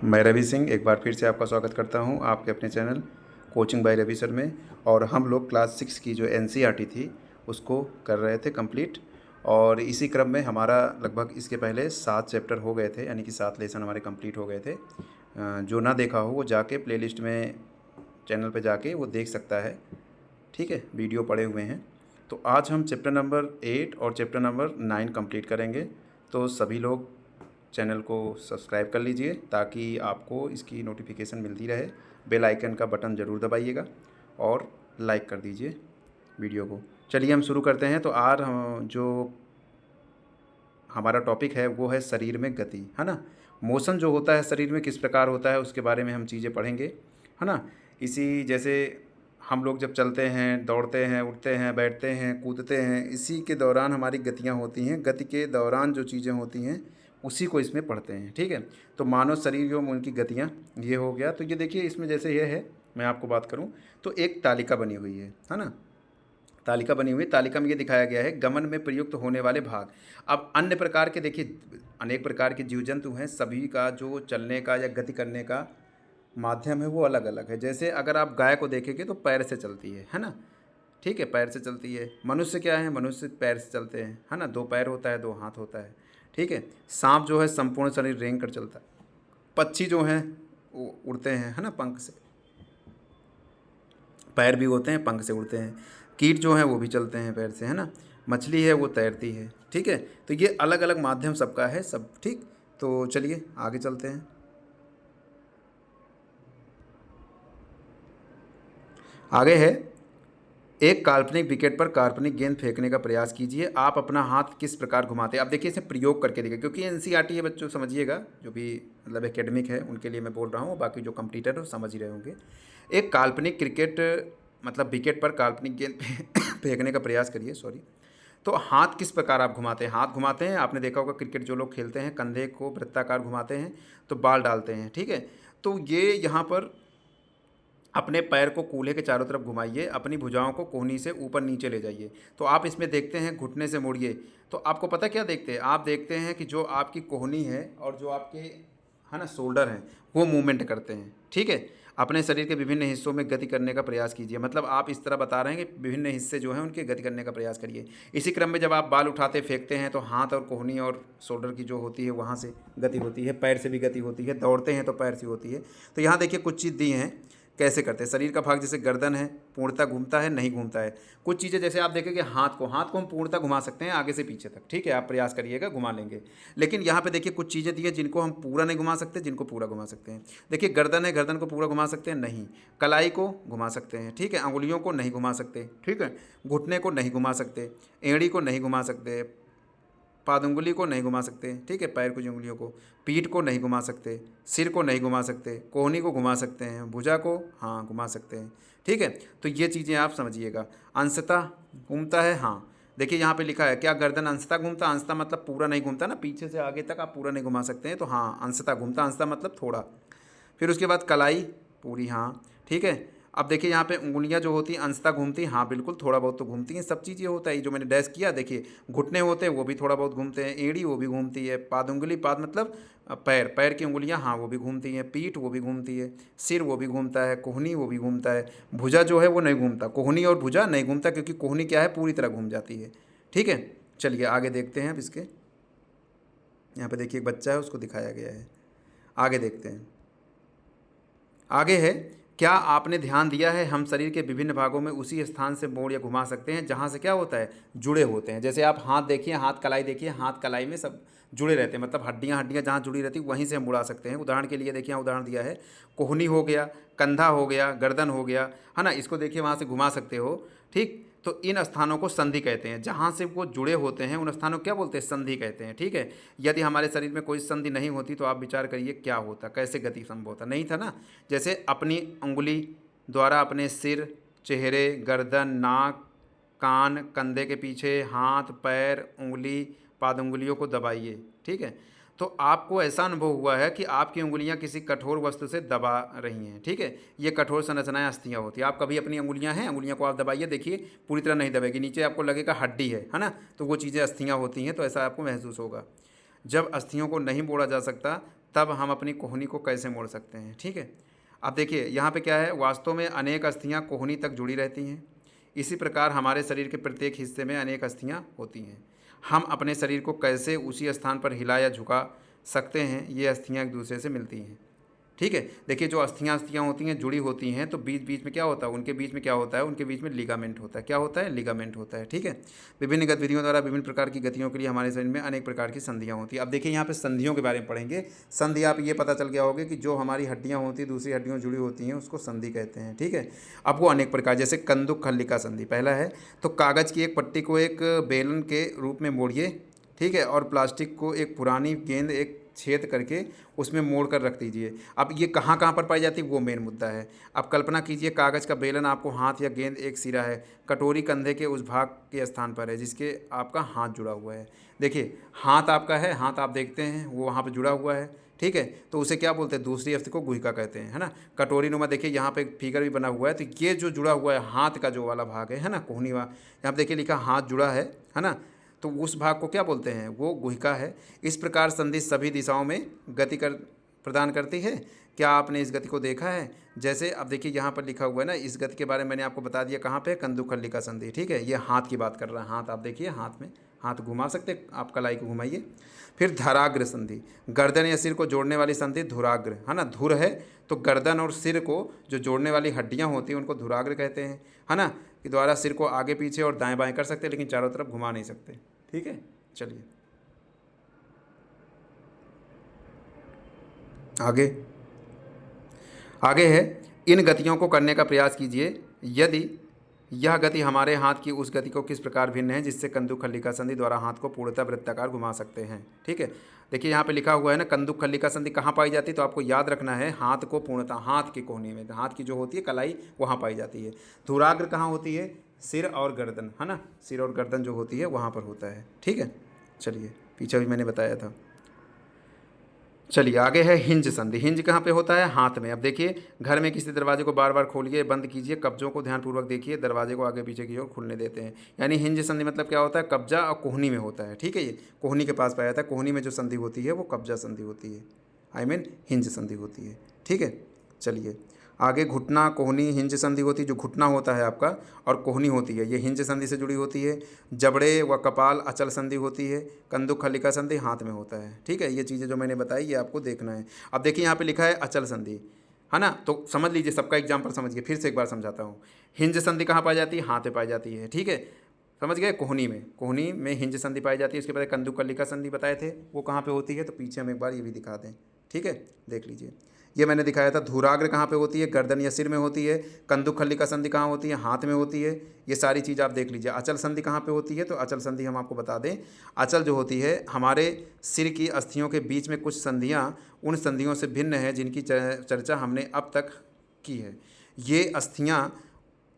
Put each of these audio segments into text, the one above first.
मैं रवि सिंह एक बार फिर से आपका स्वागत करता हूं आपके अपने channel coaching by Ravi sir में। और हम लोग क्लास 6 की जो एनसीईआरटी थी उसको कर रहे थे कंप्लीट। और इसी क्रम में हमारा लगभग इसके पहले 7 चैप्टर हो गए थे, यानी कि 7 लेसन हमारे कंप्लीट हो गए थे। जो ना देखा हो वो जाके प्लेलिस्ट में चैनल पे जाके वो देख सकता है। ठीक है, वीडियो पड़े हुए हैं। तो आज हम चैप्टर नंबर 8 और चैप्टर नंबर 9 कंप्लीट करेंगे। तो सभी लोग चैनल को सब्सक्राइब कर लीजिए ताकि आपको इसकी नोटिफिकेशन मिलती रहे। बेल आइकन का बटन ज़रूर दबाइएगा और लाइक कर दीजिए वीडियो को। चलिए हम शुरू करते हैं। तो आज हम जो हमारा टॉपिक है वो है शरीर में गति, है ना। मोशन जो होता है शरीर में किस प्रकार होता है उसके बारे में हम चीज़ें पढ़ेंगे, है ना। इसी जैसे हम लोग जब चलते हैं, दौड़ते हैं, उठते हैं, बैठते हैं, कूदते हैं, इसी के दौरान हमारी गतियाँ होती हैं। गति के दौरान जो चीज़ें होती हैं उसी को इसमें पढ़ते हैं। ठीक है, तो मानव शरीर जो उनकी गतियाँ, ये हो गया। तो ये देखिए इसमें जैसे ये है, मैं आपको बात करूँ तो एक तालिका बनी हुई है ना। तालिका बनी हुई है, तालिका में ये दिखाया गया है गमन में प्रयुक्त होने वाले भाग। अब अन्य प्रकार के देखिए अनेक प्रकार के जीव जंतु हैं, सभी का जो चलने का या गति करने का माध्यम है वो अलग अलग है। जैसे अगर आप गाय को देखेंगे तो पैर से चलती है ना। ठीक है, पैर से चलती है। मनुष्य क्या है, मनुष्य पैर से चलते हैं, है ना। 2 पैर होता है, 2 हाथ होता है। ठीक है, सांप जो है संपूर्ण शरीर रेंग कर चलता है। पक्षी जो हैं वो उड़ते हैं, है ना, पंख से। पैर भी होते हैं, पंख से उड़ते हैं। कीट जो हैं वो भी चलते हैं पैर से, है ना। मछली है वो तैरती है। ठीक है, तो ये अलग अलग माध्यम सबका है सब। ठीक, तो चलिए आगे चलते हैं। आगे है, एक काल्पनिक विकेट पर काल्पनिक गेंद फेंकने का प्रयास कीजिए। आप अपना हाथ किस प्रकार घुमाते हैं। आप देखिए इसे प्रयोग करके देखिए, क्योंकि एनसीईआरटी है बच्चों, समझिएगा। जो भी मतलब एकेडमिक है उनके लिए मैं बोल रहा हूँ, बाकी जो कंप्लीटर है वो समझ ही रहे होंगे। एक काल्पनिक क्रिकेट मतलब विकेट पर काल्पनिक गेंद फेंकने का प्रयास करिए, सॉरी। तो हाथ किस प्रकार आप घुमाते हैं। हाथ घुमाते हैं, आपने देखा होगा क्रिकेट जो लोग खेलते हैं कंधे को वृत्ताकार घुमाते हैं तो बॉल डालते हैं। ठीक है, तो ये यहाँ पर अपने पैर को कूल्हे के चारों तरफ घुमाइए, अपनी भुजाओं को कोहनी से ऊपर नीचे ले जाइए। तो आप इसमें देखते हैं घुटने से मुड़िए। तो आपको पता क्या देखते हैं, आप देखते हैं कि जो आपकी कोहनी है और जो आपके, है ना, शोल्डर हैं वो मूवमेंट करते हैं। ठीक है, अपने शरीर के विभिन्न हिस्सों में गति करने का प्रयास कीजिए। मतलब आप इस तरह बता रहे हैं कि विभिन्न हिस्से जो हैं उनके गति करने का प्रयास करिए। इसी क्रम में जब आप बाल उठाते फेंकते हैं तो हाथ और कोहनी और शोल्डर की जो होती है वहाँ से गति होती है, पैर से भी गति होती है, दौड़ते हैं तो पैर से होती है। तो यहाँ देखिए कुछ चीज़ दी हैं कैसे करते हैं। शरीर का भाग जैसे गर्दन है, पूर्णतः घूमता है, नहीं घूमता है। कुछ चीज़ें जैसे आप देखेंगे हाथ को हम पूर्णतः घुमा सकते हैं आगे से पीछे तक। ठीक है, आप प्रयास करिएगा, घुमा लेंगे। लेकिन यहाँ पे देखिए कुछ चीज़ें दी है जिनको हम पूरा नहीं घुमा सकते, जिनको पूरा घुमा सकते हैं। देखिए गर्दन है, गर्दन को पूरा घुमा सकते हैं नहीं। कलाई को घुमा सकते हैं, ठीक है। अंगुलियों को नहीं घुमा सकते, ठीक है। घुटने को नहीं घुमा सकते, एड़ी को नहीं घुमा सकते, पादुंगली को नहीं घुमा सकते, ठीक है, पैर की उंगलियों को। पीठ को नहीं घुमा सकते, सिर को नहीं घुमा सकते, कोहनी को घुमा सकते हैं, भुजा को हाँ घुमा सकते हैं। ठीक है, तो ये चीज़ें आप समझिएगा। अंशतः घूमता है, हाँ। देखिए यहाँ पे लिखा है क्या, गर्दन अंशतः घूमता। अंशतः मतलब पूरा नहीं घूमता ना, पीछे से आगे तक आप पूरा नहीं घुमा सकते हैं, तो हाँ अंशतः घूमता। अंशतः मतलब थोड़ा। फिर उसके बाद कलाई पूरी, हाँ ठीक है। अब देखिए यहाँ पे उंगलियाँ जो होती हैं अंशतः घूमती हैं, हाँ बिल्कुल थोड़ा बहुत तो घूमती हैं। सब चीज़ ये होता है, ये जो मैंने डैश किया देखिए, घुटने होते हैं वो भी थोड़ा बहुत घूमते हैं, एड़ी वो भी घूमती है, पाद उंगली, पाद मतलब पैर, पैर की उंगलियाँ हाँ वो भी घूमती हैं, पीठ वो भी घूमती है, सिर वो भी घूमता है, कोहनी वो भी घूमता है। भुजा जो है वो नहीं घूमता, कोहनी और भुजा नहीं घूमता, क्योंकि कोहनी क्या है पूरी तरह घूम जाती है। ठीक है, चलिए आगे देखते हैं अब इसके। यहाँ पे देखिए एक बच्चा है, उसको दिखाया गया है। आगे देखते हैं। आगे है, क्या आपने ध्यान दिया है हम शरीर के विभिन्न भागों में उसी स्थान से मोड़ या घुमा सकते हैं जहाँ से क्या होता है, जुड़े होते हैं। जैसे आप हाथ देखिए, हाथ कलाई देखिए, हाथ कलाई में सब जुड़े रहते हैं, मतलब हड्डियाँ हड्डियाँ जहाँ जुड़ी रहती हैं वहीं से हम उड़ा सकते हैं। उदाहरण के लिए देखिए यहाँ उदाहरण दिया है, कोहनी हो गया, कंधा हो गया, गर्दन हो गया, है ना। इसको देखिए वहाँ से घुमा सकते हो। ठीक, तो इन स्थानों को संधि कहते हैं, जहाँ से वो जुड़े होते हैं उन स्थानों को क्या बोलते हैं, संधि कहते हैं। ठीक है, यदि हमारे शरीर में कोई संधि नहीं होती तो आप विचार करिए क्या होता, कैसे गति संभव होता, नहीं था ना। जैसे अपनी उंगली द्वारा अपने सिर, चेहरे, गर्दन, नाक, कान, कंधे के पीछे, हाथ, पैर, उंगली, पाद उंगलियों को दबाइए। ठीक है, तो आपको ऐसा अनुभव हुआ है कि आपकी उंगलियां किसी कठोर वस्तु से दबा रही हैं। ठीक है, ये कठोर संरचनाएं अस्थियां होती हैं। आप कभी अपनी उंगलियां हैं, उंगलियों को आप दबाइए, देखिए पूरी तरह नहीं दबेगी, नीचे आपको लगेगा हड्डी है ना। तो वो चीज़ें अस्थियां होती हैं, तो ऐसा आपको महसूस होगा। जब अस्थियों को नहीं मोड़ा जा सकता तब हम अपनी कोहनी को कैसे मोड़ सकते हैं। ठीक है, अब देखिए यहाँ पे क्या है, वास्तव में अनेक अस्थियाँ कोहनी तक जुड़ी रहती हैं। इसी प्रकार हमारे शरीर के प्रत्येक हिस्से में अनेक अस्थियाँ होती हैं। हम अपने शरीर को कैसे उसी स्थान पर हिला या झुका सकते हैं, ये अस्थियाँ एक दूसरे से मिलती हैं। ठीक है, देखिए जो अस्थियाँ होती हैं जुड़ी होती हैं, तो बीच बीच में क्या होता है, उनके बीच में क्या होता है, उनके बीच में लिगामेंट होता है। क्या होता है, लिगामेंट होता है। ठीक है, विभिन्न गतिविधियों द्वारा विभिन्न प्रकार की गतियों के लिए हमारे शरीर में अनेक प्रकार की संधियाँ होती हैं। अब देखिए यहाँ पे संधियों के बारे में पढ़ेंगे। संधि, आप ये पता चल गया होगा कि जो हमारी हड्डियाँ होती हैं दूसरी हड्डियों जुड़ी होती हैं उसको संधि कहते हैं। ठीक है, अब वो अनेक प्रकार, जैसे कंदुक खल्लिका संधि पहला है, तो कागज़ की एक पट्टी को एक बेलन के रूप में मोड़िए। ठीक है, और प्लास्टिक को एक पुरानी गेंद एक छेद करके उसमें मोड़ कर रख दीजिए। अब ये कहाँ कहाँ पर पाई जाती है, वो मेन मुद्दा है। अब कल्पना कीजिए कागज़ का बेलन आपको हाथ या गेंद एक सिरा है, कटोरी कंधे के उस भाग के स्थान पर है जिसके आपका हाथ जुड़ा हुआ है। देखिए हाथ आपका है, हाथ आप देखते हैं वो वहाँ पर जुड़ा हुआ है। ठीक है, तो उसे क्या बोलते हैं, दूसरी अस्थि को गुहिका कहते हैं, है ना। कटोरी नुमा देखिए यहाँ पे एक फिगर भी बना हुआ है, तो ये जो जुड़ा हुआ है हाथ का जो वाला भाग है ना, कोहनी वाला, यहाँ पे देखिए लिखा हाथ जुड़ा है ना, तो उस भाग को क्या बोलते हैं, वो गुहिका है। इस प्रकार संधि सभी दिशाओं में गति कर प्रदान करती है। क्या आपने इस गति को देखा है, जैसे अब देखिए यहाँ पर लिखा हुआ है ना, इस गति के बारे में मैंने आपको बता दिया कहाँ पे, कंदुकखल्लिका संधि। ठीक है, ये हाथ की बात कर रहा है, हाथ आप देखिए, हाथ में हाथ घुमा सकते, आप कलाई को घुमाइए। फिर धराग्र संधि, गर्दन या सिर को जोड़ने वाली संधि धुराग्र, है ना। धुर है तो गर्दन और सिर को जो जोड़ने वाली हड्डियाँ होती हैं उनको धुराग्र कहते हैं, है ना, कि द्वारा सिर को आगे पीछे और दाएं बाएं कर सकते हैं लेकिन चारों तरफ घुमा नहीं सकते। ठीक है, चलिए आगे आगे है, इन गतियों को करने का प्रयास कीजिए यदि यह गति हमारे हाथ की उस गति को किस प्रकार भिन्न है जिससे कंदुकखल्लिका संधि द्वारा हाथ को पूर्णतः वृत्ताकार घुमा सकते हैं। ठीक है, देखिए यहाँ पे लिखा हुआ है ना, कंदुकखल्लिका संधि कहाँ पाई जाती है, तो आपको याद रखना है हाथ को पूर्णतः, हाथ की कोहनी में, हाथ की जो होती है कलाई वहाँ पाई जाती है। धुराग्र कहाँ होती है, सिर और गर्दन, है ना, सिर और गर्दन जो होती है वहाँ पर होता है। ठीक है, चलिए पीछे भी मैंने बताया था। चलिए आगे है हिंज संधि। हिंज कहाँ पे होता है, हाथ में। अब देखिए घर में किसी दरवाजे को बार बार खोलिए, बंद कीजिए, कब्जों को ध्यानपूर्वक देखिए, दरवाजे को आगे पीछे की ओर खुलने देते हैं। यानी हिंज संधि मतलब क्या होता है, कब्जा और कोहनी में होता है। ठीक है, ये कोहनी के पास पाया जाता है, कोहनी में जो संधि होती है वो कब्जा संधि होती है, हिंज संधि होती है। ठीक है, चलिए आगे घुटना कोहनी हिंज संधि होती है, जो घुटना होता है आपका और कोहनी होती है ये हिंज संधि से जुड़ी होती है। जबड़े व कपाल अचल संधि होती है। कंदुकखल्लिका संधि हाथ में होता है। ठीक है, ये चीज़ें जो मैंने बताई ये आपको देखना है। अब देखिए यहाँ पे लिखा है अचल संधि, है ना, तो समझ लीजिए, सबका एग्जाम्पल समझिए, फिर से एक बार समझाता हूँ। हिंज संधि कहाँ पाई जाती है, हाथ में पाई जाती है। ठीक है, समझ गए, कोहनी में हिंज संधि पाई जाती है। उसके बाद कंदुकखल्लिका संधि बताए थे वो कहाँ पे होती है, तो पीछे हम एक बार ये भी दिखा दें। ठीक है, देख लीजिए, ये मैंने दिखाया था। धुराग्र कहाँ पे होती है, गर्दन या सिर में होती है। कंदुकखल्लिका संधि कहाँ होती है, हाथ में होती है। ये सारी चीज़ आप देख लीजिए। अचल संधि कहाँ पे होती है, तो अचल संधि हम आपको बता दें, अचल जो होती है हमारे सिर की अस्थियों के बीच में कुछ संधियाँ उन संधियों से भिन्न है जिनकी चर्चा हमने अब तक की है। ये अस्थियाँ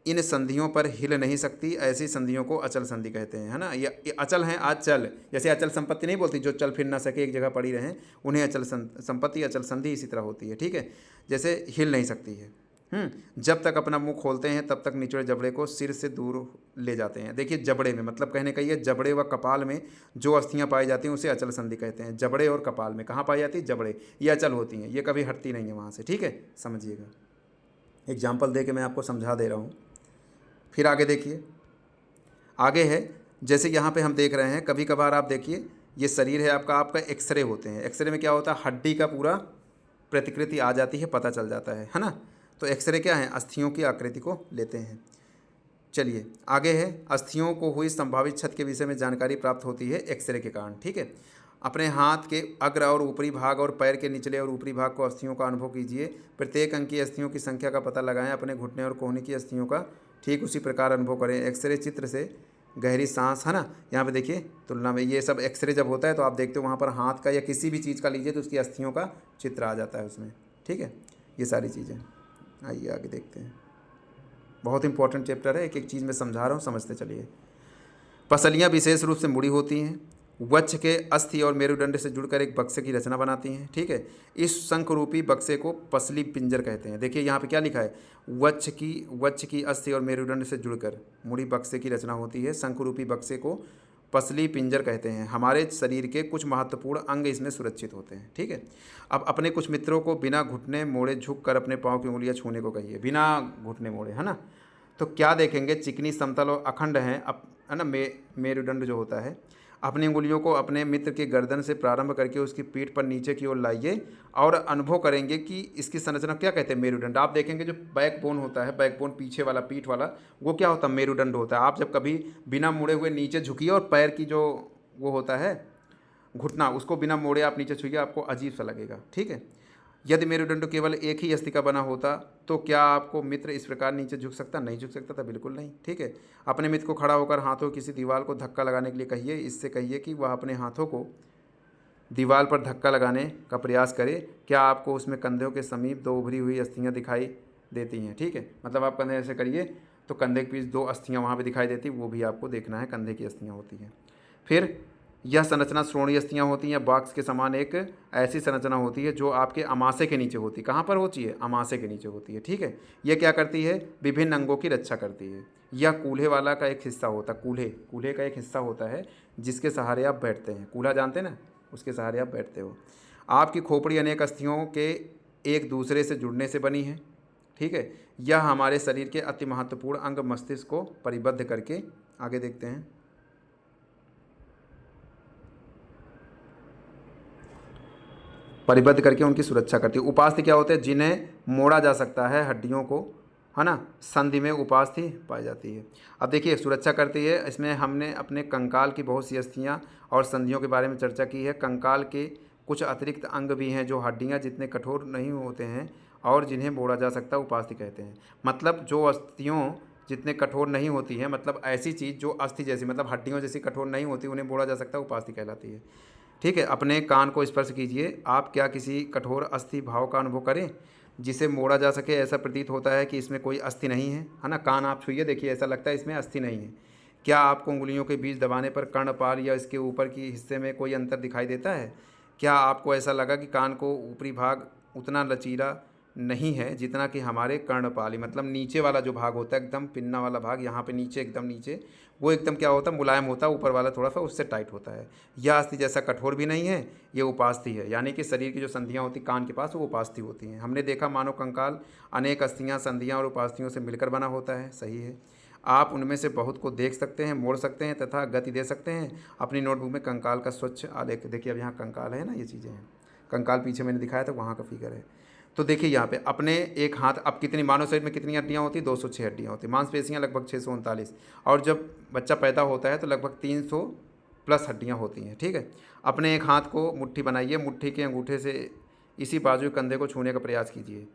इन संधियों पर हिल नहीं सकती, ऐसी संधियों को अचल संधि कहते हैं, है ना। ये अचल हैं, अचल, जैसे अचल संपत्ति नहीं बोलती, जो चल फिर ना सके एक जगह पड़ी रहें, उन्हें अचल संपत्ति, अचल संधि इसी तरह होती है। ठीक है, जैसे हिल नहीं सकती है। जब तक अपना मुंह खोलते हैं तब तक निचले जबड़े को सिर से दूर ले जाते हैं। देखिए जबड़े में मतलब कहने का ये, जबड़े व कपाल में जो अस्थियाँ पाई जाती हैं उसे अचल संधि कहते हैं। जबड़े और कपाल में कहाँ पाई जाती है, जबड़े, ये अचल होती हैं, ये कभी हटती नहीं है वहाँ से। ठीक है, समझिएगा, एग्जाम्पल दे के मैं आपको समझा दे रहा हूँ। फिर आगे देखिए, आगे है, जैसे यहाँ पे हम देख रहे हैं, कभी कभार आप देखिए ये शरीर है आपका एक्सरे होते हैं। एक्सरे में क्या होता है, हड्डी का पूरा प्रतिकृति आ जाती है, पता चल जाता है ना। तो एक्सरे क्या है, अस्थियों की आकृति को लेते हैं। चलिए आगे है, अस्थियों को हुई संभावित क्षत के विषय में जानकारी प्राप्त होती है एक्सरे के कारण। ठीक है, अपने हाथ के अग्र और ऊपरी भाग और पैर के निचले और ऊपरी भाग को अस्थियों का अनुभव कीजिए। प्रत्येक अंग की अस्थियों की संख्या का पता लगाएं। अपने घुटने और कोहनी की अस्थियों का ठीक उसी प्रकार अनुभव करें। एक्सरे चित्र से गहरी सांस, है ना, यहाँ पे देखिए तुलना में, ये सब एक्सरे जब होता है तो आप देखते हो वहाँ पर हाथ का या किसी भी चीज़ का लीजिए तो उसकी अस्थियों का चित्र आ जाता है उसमें। ठीक है, ये सारी चीज़ें, आइए आगे देखते हैं। बहुत इंपॉर्टेंट चैप्टर है, एक एक चीज़ मैं समझा रहा हूँ, समझते चलिए। पसलियाँ विशेष रूप से मुड़ी होती हैं, वक्ष के अस्थि और मेरुदंड से जुड़कर एक बक्से की रचना बनाती हैं। ठीक है, इस शंख रूपी बक्से को पसली पिंजर कहते हैं। देखिए यहाँ पे क्या लिखा है, वक्ष की अस्थि और मेरुदंड से जुड़कर मुड़ी बक्से की रचना होती है। शंख रूपी बक्से को पसली पिंजर कहते हैं। हमारे शरीर के कुछ महत्वपूर्ण अंग इसमें सुरक्षित होते हैं। ठीक है, अब अपने कुछ मित्रों को बिना घुटने मोड़े झुक कर अपने पाँव की उंगलियां छूने को कहिए, बिना घुटने मोड़े, है ना। तो क्या देखेंगे, चिकनी, समतल और अखंड हैं, है ना, मेरुदंड जो होता है। अपनी उंगलियों को अपने मित्र के गर्दन से प्रारंभ करके उसकी पीठ पर नीचे की ओर लाइए और अनुभव करेंगे कि इसकी संरचना क्या कहते हैं, मेरुदंड। आप देखेंगे जो बैकबोन होता है, बैकबोन पीछे वाला, पीठ वाला, वो क्या होता है, मेरुदंड होता है। आप जब कभी बिना मुड़े हुए नीचे झुकिए और पैर की जो वो होता है घुटना, उसको बिना मोड़े आप नीचे छुइए, आपको अजीब सा लगेगा। ठीक है, यदि मेरुदंड केवल एक ही अस्थि का बना होता तो क्या आपको मित्र इस प्रकार नीचे झुक सकता, नहीं झुक सकता था, बिल्कुल नहीं। ठीक है, अपने मित्र को खड़ा होकर हाथों किसी दीवार को धक्का लगाने के लिए कहिए। इससे कहिए कि वह अपने हाथों को दीवार पर धक्का लगाने का प्रयास करे। क्या आपको उसमें कंधों के समीप दो उभरी हुई अस्थियां दिखाई देती हैं। ठीक है, मतलब आप कंधे ऐसे करिए तो कंधे के बीच दो अस्थियां वहाँ पे दिखाई देती, वो भी आपको देखना है, कंधे की अस्थियां होती हैं। फिर यह संरचना श्रोणीय अस्थियां होती हैं, बॉक्स के समान एक ऐसी संरचना होती है जो आपके अमाशय के नीचे होती है। कहाँ पर होती है, अमाशय के नीचे होती है। ठीक है, यह क्या करती है, विभिन्न अंगों की रक्षा करती है। यह कूल्हे वाला का एक हिस्सा होता है, कूल्हे का एक हिस्सा होता है जिसके सहारे आप बैठते हैं। कूल्हा जानते हैं ना, उसके सहारे आप बैठते हो। आपकी खोपड़ी अनेक अस्थियों के एक दूसरे से जुड़ने से बनी है। ठीक है, यह हमारे शरीर के अति महत्वपूर्ण अंग मस्तिष्क को परिबद्ध करके, आगे देखते हैं, परिबद्ध करके उनकी सुरक्षा करती है। उपास्थि क्या होते हैं, जिन्हें मोड़ा जा सकता है, हड्डियों को, है ना, संधि में उपास्थि पाई जाती है। अब देखिए, सुरक्षा करती है, इसमें हमने अपने कंकाल की बहुत सी अस्थियाँ और संधियों के बारे में चर्चा की है। कंकाल के कुछ अतिरिक्त अंग भी हैं जो हड्डियाँ जितने कठोर नहीं होते हैं और जिन्हें मोड़ा जा सकता है, उपास्थि कहते हैं। मतलब जो अस्थियों जितने कठोर नहीं होती हैं, मतलब ऐसी चीज़ जो अस्थि जैसी, मतलब हड्डियों जैसी कठोर नहीं होती, उन्हें मोड़ा जा सकता है, उपास्थि कहलाती है। ठीक है, अपने कान को स्पर्श कीजिए। आप क्या किसी कठोर अस्थि भाव का अनुभव करें जिसे मोड़ा जा सके। ऐसा प्रतीत होता है कि इसमें कोई अस्थि नहीं है ना। कान आप छुइए, देखिए, ऐसा लगता है इसमें अस्थि नहीं है। क्या आपको उंगलियों के बीच दबाने पर कर्णपाल या इसके ऊपर की हिस्से में कोई अंतर दिखाई देता है। क्या आपको ऐसा लगा कि कान को ऊपरी भाग उतना लचीला नहीं है जितना कि हमारे कर्णपाली, मतलब नीचे वाला जो भाग होता है, एकदम पिन्ना वाला भाग, यहाँ पे नीचे, एकदम नीचे, वो एकदम क्या होता है, मुलायम होता है। ऊपर वाला थोड़ा सा उससे टाइट होता है। यह अस्थि जैसा कठोर भी नहीं है, ये उपास्थि है, यानी कि शरीर की जो संधियाँ होती कान के पास, वो उपास्थि होती हैं। हमने देखा मानव कंकाल अनेक अस्थियाँ, संधियाँ और उपास्थियों से मिलकर बना होता है। सही है, आप उनमें से बहुत को देख सकते हैं, मोड़ सकते हैं तथा गति दे सकते हैं। अपनी नोटबुक में कंकाल का स्वच्छ आलेख देखिए। अब यहाँ कंकाल है ना, ये चीज़ें हैं, कंकाल पीछे मैंने दिखाया था, वहाँ का फिगर है। तो देखिए यहाँ पे अपने एक हाथ, अब कितनी, मानव शरीर में कितनी हड्डियाँ होती, 206 हड्डियाँ होती, मांसपेशियाँ लगभग 639, और जब बच्चा पैदा होता है तो लगभग 300 प्लस हड्डियाँ होती हैं। ठीक है, अपने एक हाथ को मुट्ठी बनाइए, मुट्ठी के अंगूठे से इसी बाजू कंधे को छूने का प्रयास कीजिए।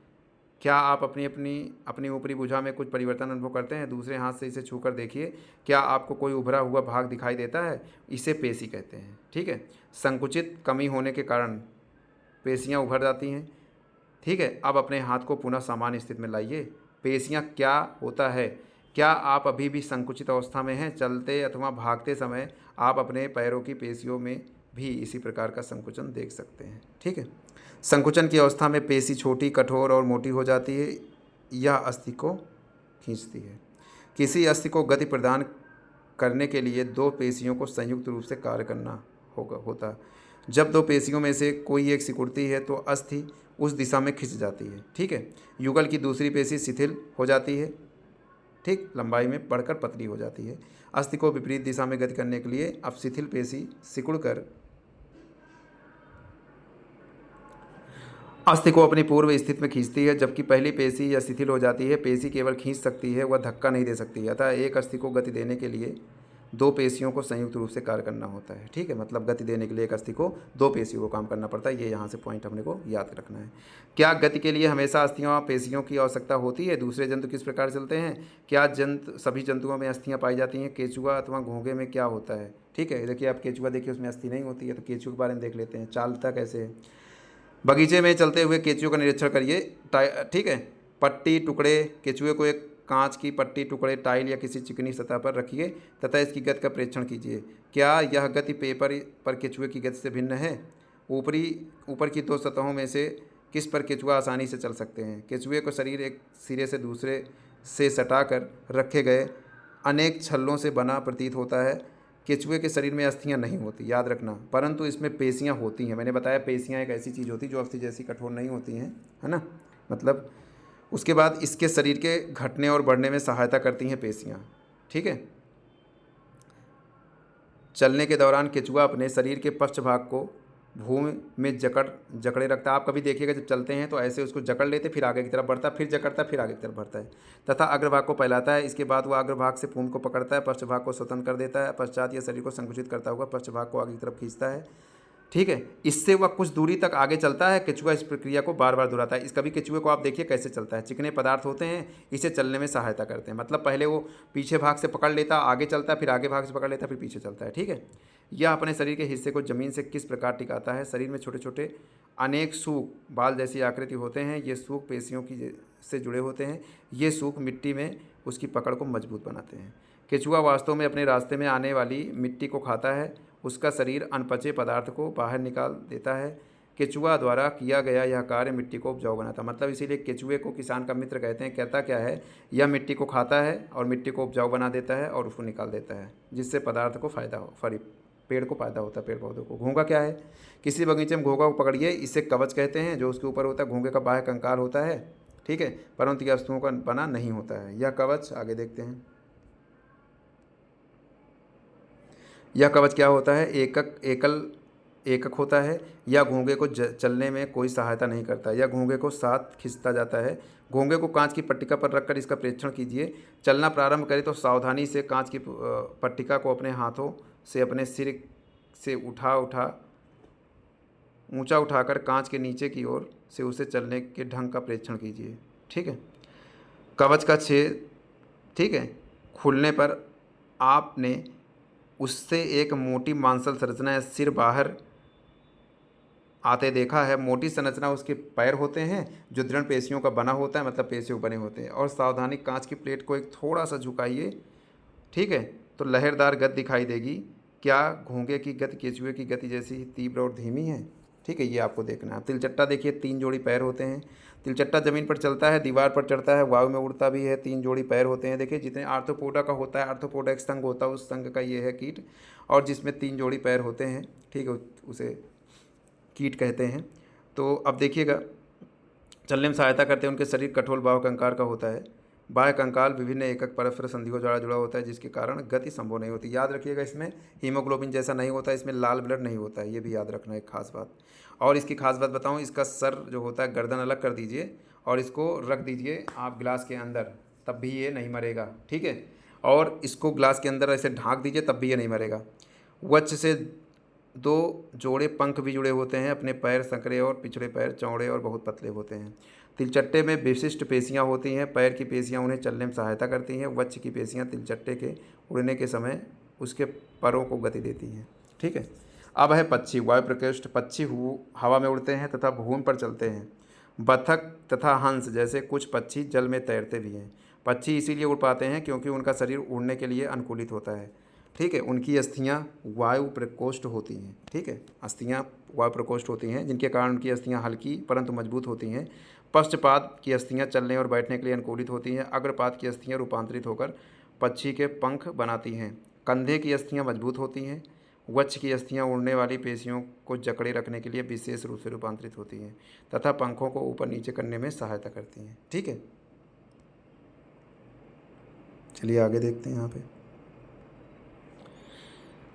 क्या आप अपनी ऊपरी भुजा में कुछ परिवर्तन अनुभव करते हैं। दूसरे हाथ से इसे छूकर देखिए, क्या आपको कोई उभरा हुआ भाग दिखाई देता है। इसे पेशी कहते हैं। ठीक है, संकुचित कमी होने के कारण पेशियाँ उभर जाती हैं। ठीक है, अब अपने हाथ को पुनः सामान्य स्थिति में लाइए। पेशियाँ क्या होता है, क्या आप अभी भी संकुचित अवस्था में हैं। चलते अथवा भागते समय आप अपने पैरों की पेशियों में भी इसी प्रकार का संकुचन देख सकते हैं। ठीक है, संकुचन की अवस्था में पेशी छोटी, कठोर और मोटी हो जाती है। यह अस्थि को खींचती है। किसी अस्थि को गति प्रदान करने के लिए दो पेशियों को संयुक्त रूप से कार्य करना होता। जब दो पेशियों में से कोई एक सिकुड़ती है तो अस्थि उस दिशा में खिंच जाती है। ठीक है, युगल की दूसरी पेशी शिथिल हो जाती है। ठीक, लंबाई में बढ़कर पतली हो जाती है। अस्थि को विपरीत दिशा में गति करने के लिए अब शिथिल पेशी सिकुड़कर अस्थि को अपनी पूर्व स्थिति में खींचती है, जबकि पहली पेशी या शिथिल हो जाती है। पेशी केवल खींच सकती है, वह धक्का नहीं दे सकती। अतः एक अस्थि को गति देने के लिए दो पेशियों को संयुक्त रूप से कार्य करना होता है। ठीक है, मतलब गति देने के लिए एक अस्थि को दो पेशियों को काम करना पड़ता है। ये यहाँ से पॉइंट हमने को याद रखना है। क्या गति के लिए हमेशा अस्थियों पेशियों की आवश्यकता होती है। दूसरे जंतु किस प्रकार चलते हैं। क्या सभी जंतुओं में अस्थियाँ पाई जाती हैं। केचुआ अथवा घोंघे में क्या होता है। ठीक है, देखिए आप केचुआ देखिए, उसमें अस्थि नहीं होती है। तो केचुआ के बारे में देख लेते हैं, चालता कैसे है। बगीचे में चलते हुए केचुए का निरीक्षण करिए। ठीक है, पट्टी टुकड़े, केचुए को एक कांच की पट्टी टुकड़े टाइल या किसी चिकनी सतह पर रखिए तथा इसकी गति का परीक्षण कीजिए। क्या यह गति पेपर पर केचुए की गति से भिन्न है। ऊपर की दो सतहों में से किस पर केचुआ आसानी से चल सकते हैं। केचुए को शरीर एक सिरे से दूसरे से सटाकर रखे गए अनेक छल्लों से बना प्रतीत होता है। केचुए के शरीर में अस्थियां नहीं होती, याद रखना, परंतु इसमें पेशियां होती हैं। मैंने बताया पेशियां एक ऐसी चीज़ होती है जो अस्थि जैसी कठोर नहीं होती हैं, है ना। मतलब उसके बाद इसके शरीर के घटने और बढ़ने में सहायता करती हैं पेशियां, ठीक है। चलने के दौरान केचुआ अपने शरीर के पश्च भाग को भूमि में जकड़े रखता है। आप कभी देखिएगा जब चलते हैं तो ऐसे उसको जकड़ लेते, फिर आगे की तरफ बढ़ता है, फिर जकड़ता है, फिर आगे की तरफ बढ़ता है, तथा अग्रभाग को फैलाता है। इसके बाद वह अग्रभाग से भूमि को पकड़ता है, पश्च भाग को स्वतंत्र कर देता है, पश्चात यह शरीर को संकुचित करता हुआ पश्च भाग को आगे की तरफ खींचता है, ठीक है। इससे वह कुछ दूरी तक आगे चलता है। केचुआ इस प्रक्रिया को बार बार दोहराता है। इस कभी केचुए को आप देखिए कैसे चलता है। चिकने पदार्थ होते हैं, इसे चलने में सहायता करते हैं। मतलब पहले वो पीछे भाग से पकड़ लेता, आगे चलता है, फिर आगे भाग से पकड़ लेता, फिर पीछे चलता है, ठीक है। यह अपने शरीर के हिस्से को जमीन से किस प्रकार टिकाता है। शरीर में छोटे छोटे अनेक सूख बाल जैसी आकृति होते हैं। ये सूख पेशियों की से जुड़े होते हैं। ये सूख मिट्टी में उसकी पकड़ को मजबूत बनाते हैं। केचुआ वास्तव में अपने रास्ते में आने वाली मिट्टी को खाता है। उसका शरीर अनपचे पदार्थ को बाहर निकाल देता है। केचुआ द्वारा किया गया यह कार्य मिट्टी को उपजाऊ बनाता है। मतलब इसीलिए केचुए को किसान का मित्र कहते हैं। कहता क्या है, यह मिट्टी को खाता है और मिट्टी को उपजाऊ बना देता है और उसको निकाल देता है, जिससे पदार्थ को फायदा हो, पेड़ को फायदा होता है, पेड़ पौधों को। घोंघा क्या है, किसी बगीचे में घोंघा को पकड़िए, इसे कवच कहते हैं। जो उसके ऊपर होता है घोंघे का बाह्य कंकाल होता है, ठीक है, परंतु यह वस्तुओं का बना नहीं होता है। यह कवच आगे देखते हैं। यह कवच क्या होता है, एकक होता है। यह घोंघे को चलने में कोई सहायता नहीं करता। यह घोंघे को साथ खींचता जाता है। घोंघे को कांच की पट्टिका पर रखकर इसका परीक्षण कीजिए। चलना प्रारंभ करें तो सावधानी से कांच की पट्टिका को अपने हाथों से अपने सिर से ऊंचा उठाकर कांच के नीचे की ओर से उसे चलने के ढंग का परीक्षण कीजिए, ठीक है। कवच का छेद, ठीक है, खुलने पर आपने उससे एक मोटी मांसल संरचना या सिर बाहर आते देखा है। मोटी संरचना उसके पैर होते हैं जो दृढ़ पेशियों का बना होता है, मतलब पेशियों बने होते हैं। और सावधानी कांच की प्लेट को एक थोड़ा सा झुकाइए, ठीक है, तो लहरदार गति दिखाई देगी। क्या घोंघे की गति केचुए की गति जैसी तीव्र और धीमी है, ठीक है, ये आपको देखना है। तिलचट्टा देखिए, 3 जोड़ी पैर होते हैं। तिलचट्टा जमीन पर चलता है, दीवार पर चढ़ता है, वायु में उड़ता भी है। 3 जोड़ी पैर होते हैं। देखिए जितने आर्थ्रोपोडा का होता है, आर्थ्रोपोडा एक संघ होता है, उस संघ का ये है कीट, और जिसमें 3 जोड़ी पैर होते हैं, ठीक है, उसे कीट कहते हैं। तो अब देखिएगा, चलने में सहायता करते हैं। उनके शरीर कठोर बाह्य कंकाल का होता है। बाह्य कंकाल विभिन्न एकक परस्पर संधियों द्वारा जुड़ा होता है, जिसके कारण गति संभव नहीं होती। याद रखिएगा, इसमें हीमोग्लोबिन जैसा नहीं होता है, इसमें लाल ब्लड नहीं होता है, ये भी याद रखना एक खास बात। और इसकी खास बात बताऊं, इसका सर जो होता है, गर्दन अलग कर दीजिए और इसको रख दीजिए आप गिलास के अंदर, तब भी ये नहीं मरेगा, ठीक है। और इसको गिलास के अंदर ऐसे ढाँक दीजिए, तब भी ये नहीं मरेगा। वक्ष से 2 जोड़े पंख भी जुड़े होते हैं। अपने पैर संकरे और पिछड़े पैर चौड़े और बहुत पतले होते हैं। तिलचट्टे में विशिष्ट पेशियां होती हैं। पैर की पेशियां उन्हें चलने में सहायता करती हैं। वक्ष की पेशियां तिलचट्टे के उड़ने के समय उसके परों को गति देती हैं, ठीक है। अब है पक्षी, वायु प्रकृष्ट। पक्षी हवा में उड़ते हैं तथा भूमि पर चलते हैं। बतख तथा हंस जैसे कुछ पक्षी जल में तैरते भी हैं। पक्षी इसीलिए उड़ पाते हैं क्योंकि उनका शरीर उड़ने के लिए अनुकूलित होता है, ठीक है। उनकी अस्थियां वायु प्रकोष्ठ होती हैं, ठीक है, अस्थियां वायु प्रकोष्ठ होती हैं, जिनके कारण उनकी अस्थियां हल्की परंतु मजबूत होती हैं। पश्चपाद की अस्थियां चलने और बैठने के लिए अनुकूलित होती हैं। अग्रपाद की अस्थियां रूपांतरित होकर पक्षी के पंख बनाती हैं। कंधे की अस्थियां मजबूत होती हैं। वक्ष की अस्थियां उड़ने वाली पेशियों को जकड़े रखने के लिए विशेष रूप से रूपांतरित होती हैं तथा पंखों को ऊपर नीचे करने में सहायता करती हैं, ठीक है। चलिए आगे देखते हैं। यहाँ पे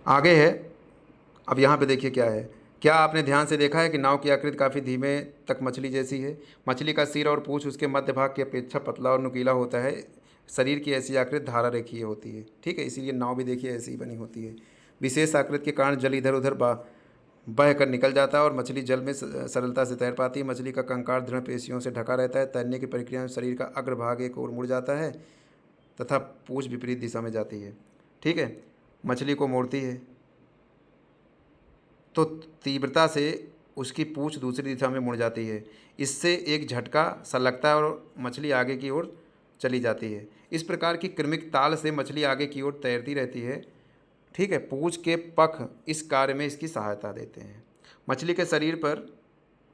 आगे है, अब यहाँ पे देखिए क्या है। क्या आपने ध्यान से देखा है कि नाव की आकृति काफ़ी धीमे तक मछली जैसी है। मछली का सिर और पूंछ उसके मध्य भाग की अपेक्षा पतला और नुकीला होता है। शरीर की ऐसी आकृति धारा रेखीय होती है, ठीक है, इसीलिए नाव भी देखिए ऐसी ही बनी होती है। विशेष आकृति के कारण जल इधर उधर बह कर निकल जाता है और मछली जल में सरलता से तैर पाती है। मछली का कंकाल दृढ़ पेशियों से ढका रहता है। तैरने की प्रक्रिया में शरीर का अग्रभाग एक ओर मुड़ जाता है तथा पूंछ विपरीत दिशा में जाती है, ठीक है। मछली को मोड़ती है तो तीव्रता से उसकी पूंछ दूसरी दिशा में मुड़ जाती है। इससे एक झटका सा लगता है और मछली आगे की ओर चली जाती है। इस प्रकार की क्रमिक ताल से मछली आगे की ओर तैरती रहती है, ठीक है। पूंछ के पख इस कार्य में इसकी सहायता देते हैं। मछली के शरीर पर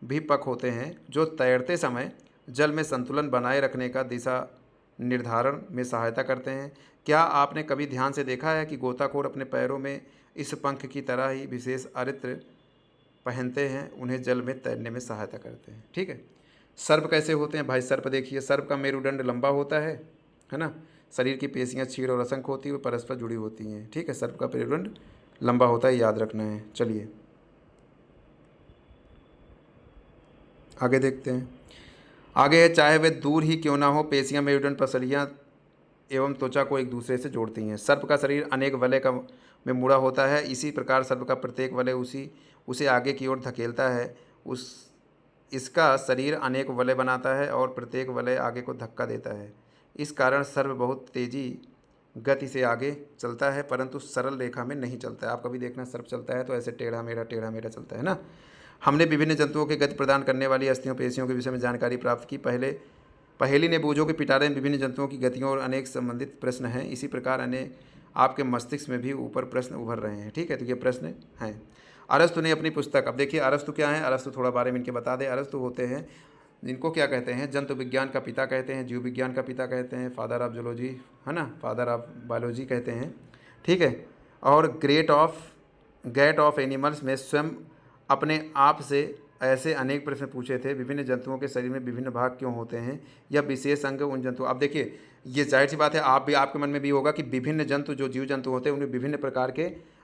भी पख होते हैं जो तैरते समय जल में संतुलन बनाए रखने का दिशा निर्धारण में सहायता करते हैं। क्या आपने कभी ध्यान से देखा है कि गोताखोर अपने पैरों में इस पंख की तरह ही विशेष अरित्र पहनते हैं, उन्हें जल में तैरने में सहायता करते हैं। ठीक है। सर्प कैसे होते हैं भाई? सर्प देखिए, सर्प का मेरुदंड लंबा होता है ना। शरीर की पेशियाँ क्षीण और असंख्य होती है, वो परस्पर जुड़ी होती हैं। ठीक है, सर्प का मेरुदंड लंबा होता है, याद रखना है। चलिए आगे देखते हैं। आगे है, चाहे वे दूर ही क्यों ना हो, पेशियाँ मेरुदंड पसलियाँ एवं त्वचा को एक दूसरे से जोड़ती हैं। सर्प का शरीर अनेक वलय का में मुड़ा होता है, इसी प्रकार सर्प का प्रत्येक वलय उसे आगे की ओर धकेलता है। उस इसका शरीर अनेक वलय बनाता है और प्रत्येक वलय आगे को धक्का देता है। इस कारण सर्प बहुत तेजी गति से आगे चलता है, परंतु सरल रेखा में नहीं चलता है। आप कभी देखना, सर्प चलता है तो ऐसे टेढ़ा मेढ़ा चलता है ना। हमने विभिन्न जंतुओं के गति प्रदान करने वाली अस्थियों पेशियों के विषय में जानकारी प्राप्त की। पहेली ने बूझो कि पिटारे में विभिन्न जंतुओं की गतियों और अनेक संबंधित प्रश्न हैं। इसी प्रकार अनेक आपके मस्तिष्क में भी ऊपर प्रश्न उभर रहे हैं। ठीक है, तो ये प्रश्न हैं। अरस्तु ने अपनी पुस्तक, अब देखिए अरस्तु क्या है, अरस्तु थोड़ा बारे में इनके बता दें। अरस्तु होते हैं जिनको क्या कहते हैं, जंतु विज्ञान का पिता कहते हैं, जीव विज्ञान का पिता कहते हैं, फादर ऑफ जूलॉजी, है ना, फादर ऑफ बायोलॉजी कहते हैं। ठीक है, और ग्रेट ऑफ एनिमल्स में स्वयं अपने आप से ऐसे अनेक प्रश्न पूछे थे। विभिन्न जंतुओं के शरीर में विभिन्न भाग क्यों होते हैं, या विशेष अंग उन जंतु। अब देखिए, ये जाहिर सी बात है, आपके मन में भी होगा कि विभिन्न जंतु, जो जीव जंतु होते हैं, उनमें विभिन्न प्रकार के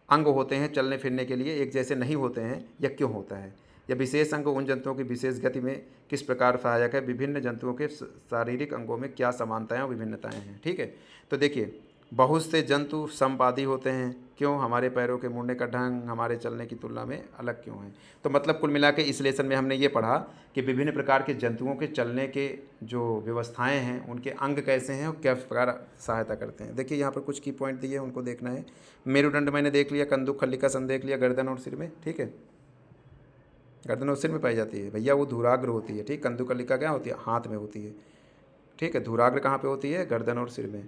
अंग होते हैं चलने फिरने के लिए, एक जैसे नहीं होते हैं, या क्यों होता है, या विशेष अंग उन जंतुओं की विशेष गति में किस प्रकार सहायक है, विभिन्न जंतुओं के शारीरिक अंगों में क्या समानताएं और विभिन्नताएं हैं। ठीक है, तो देखिए, बहुत से जंतु समपादी होते हैं। क्यों? हमारे पैरों के मुड़ने का ढंग हमारे चलने की तुलना में अलग क्यों है। तो मतलब कुल मिला के इस लेसन में हमने ये पढ़ा कि विभिन्न प्रकार के जंतुओं के चलने के जो व्यवस्थाएं हैं, उनके अंग कैसे हैं और किस प्रकार सहायता करते हैं। देखिए यहाँ पर कुछ की पॉइंट दिए हैं, उनको देखना है। मेरुदंड मैंने देख लिया, कंदुक खल्लिका सन देख लिया, गर्दन और सिर में। ठीक है, गर्दन और सिर में पाई जाती है भैया, वो धूराग्र होती है। ठीक, कंदुक खल्लिका क्या होती है? हाथ में होती है। ठीक है, धूराग्र कहाँ पे होती है? गर्दन और सिर में।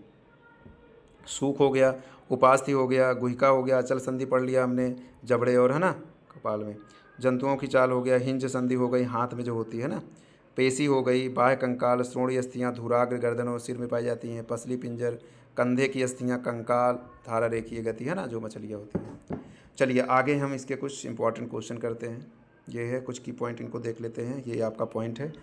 सूख हो गया, उपास्थि हो गया, गुहिका हो गया, अचल संधि पढ़ लिया हमने, जबड़े और, है ना, कपाल में। जंतुओं की चाल हो गया, हिंज संधि हो गई, हाथ में जो होती है ना। पेशी हो गई, बाह्य कंकाल, श्रोणीय अस्थियाँ धूराग्र, गर्दन और सिर में पाई जाती हैं। पसली, पिंजर, कंधे की अस्थियाँ, कंकाल, धारा रेखीय गति, है ना, जो मछलियाँ होती हैं। चलिए आगे हम इसके कुछ इंपॉर्टेंट क्वेश्चन करते हैं। ये है कुछ की पॉइंट, इनको देख लेते हैं। ये आपका पॉइंट है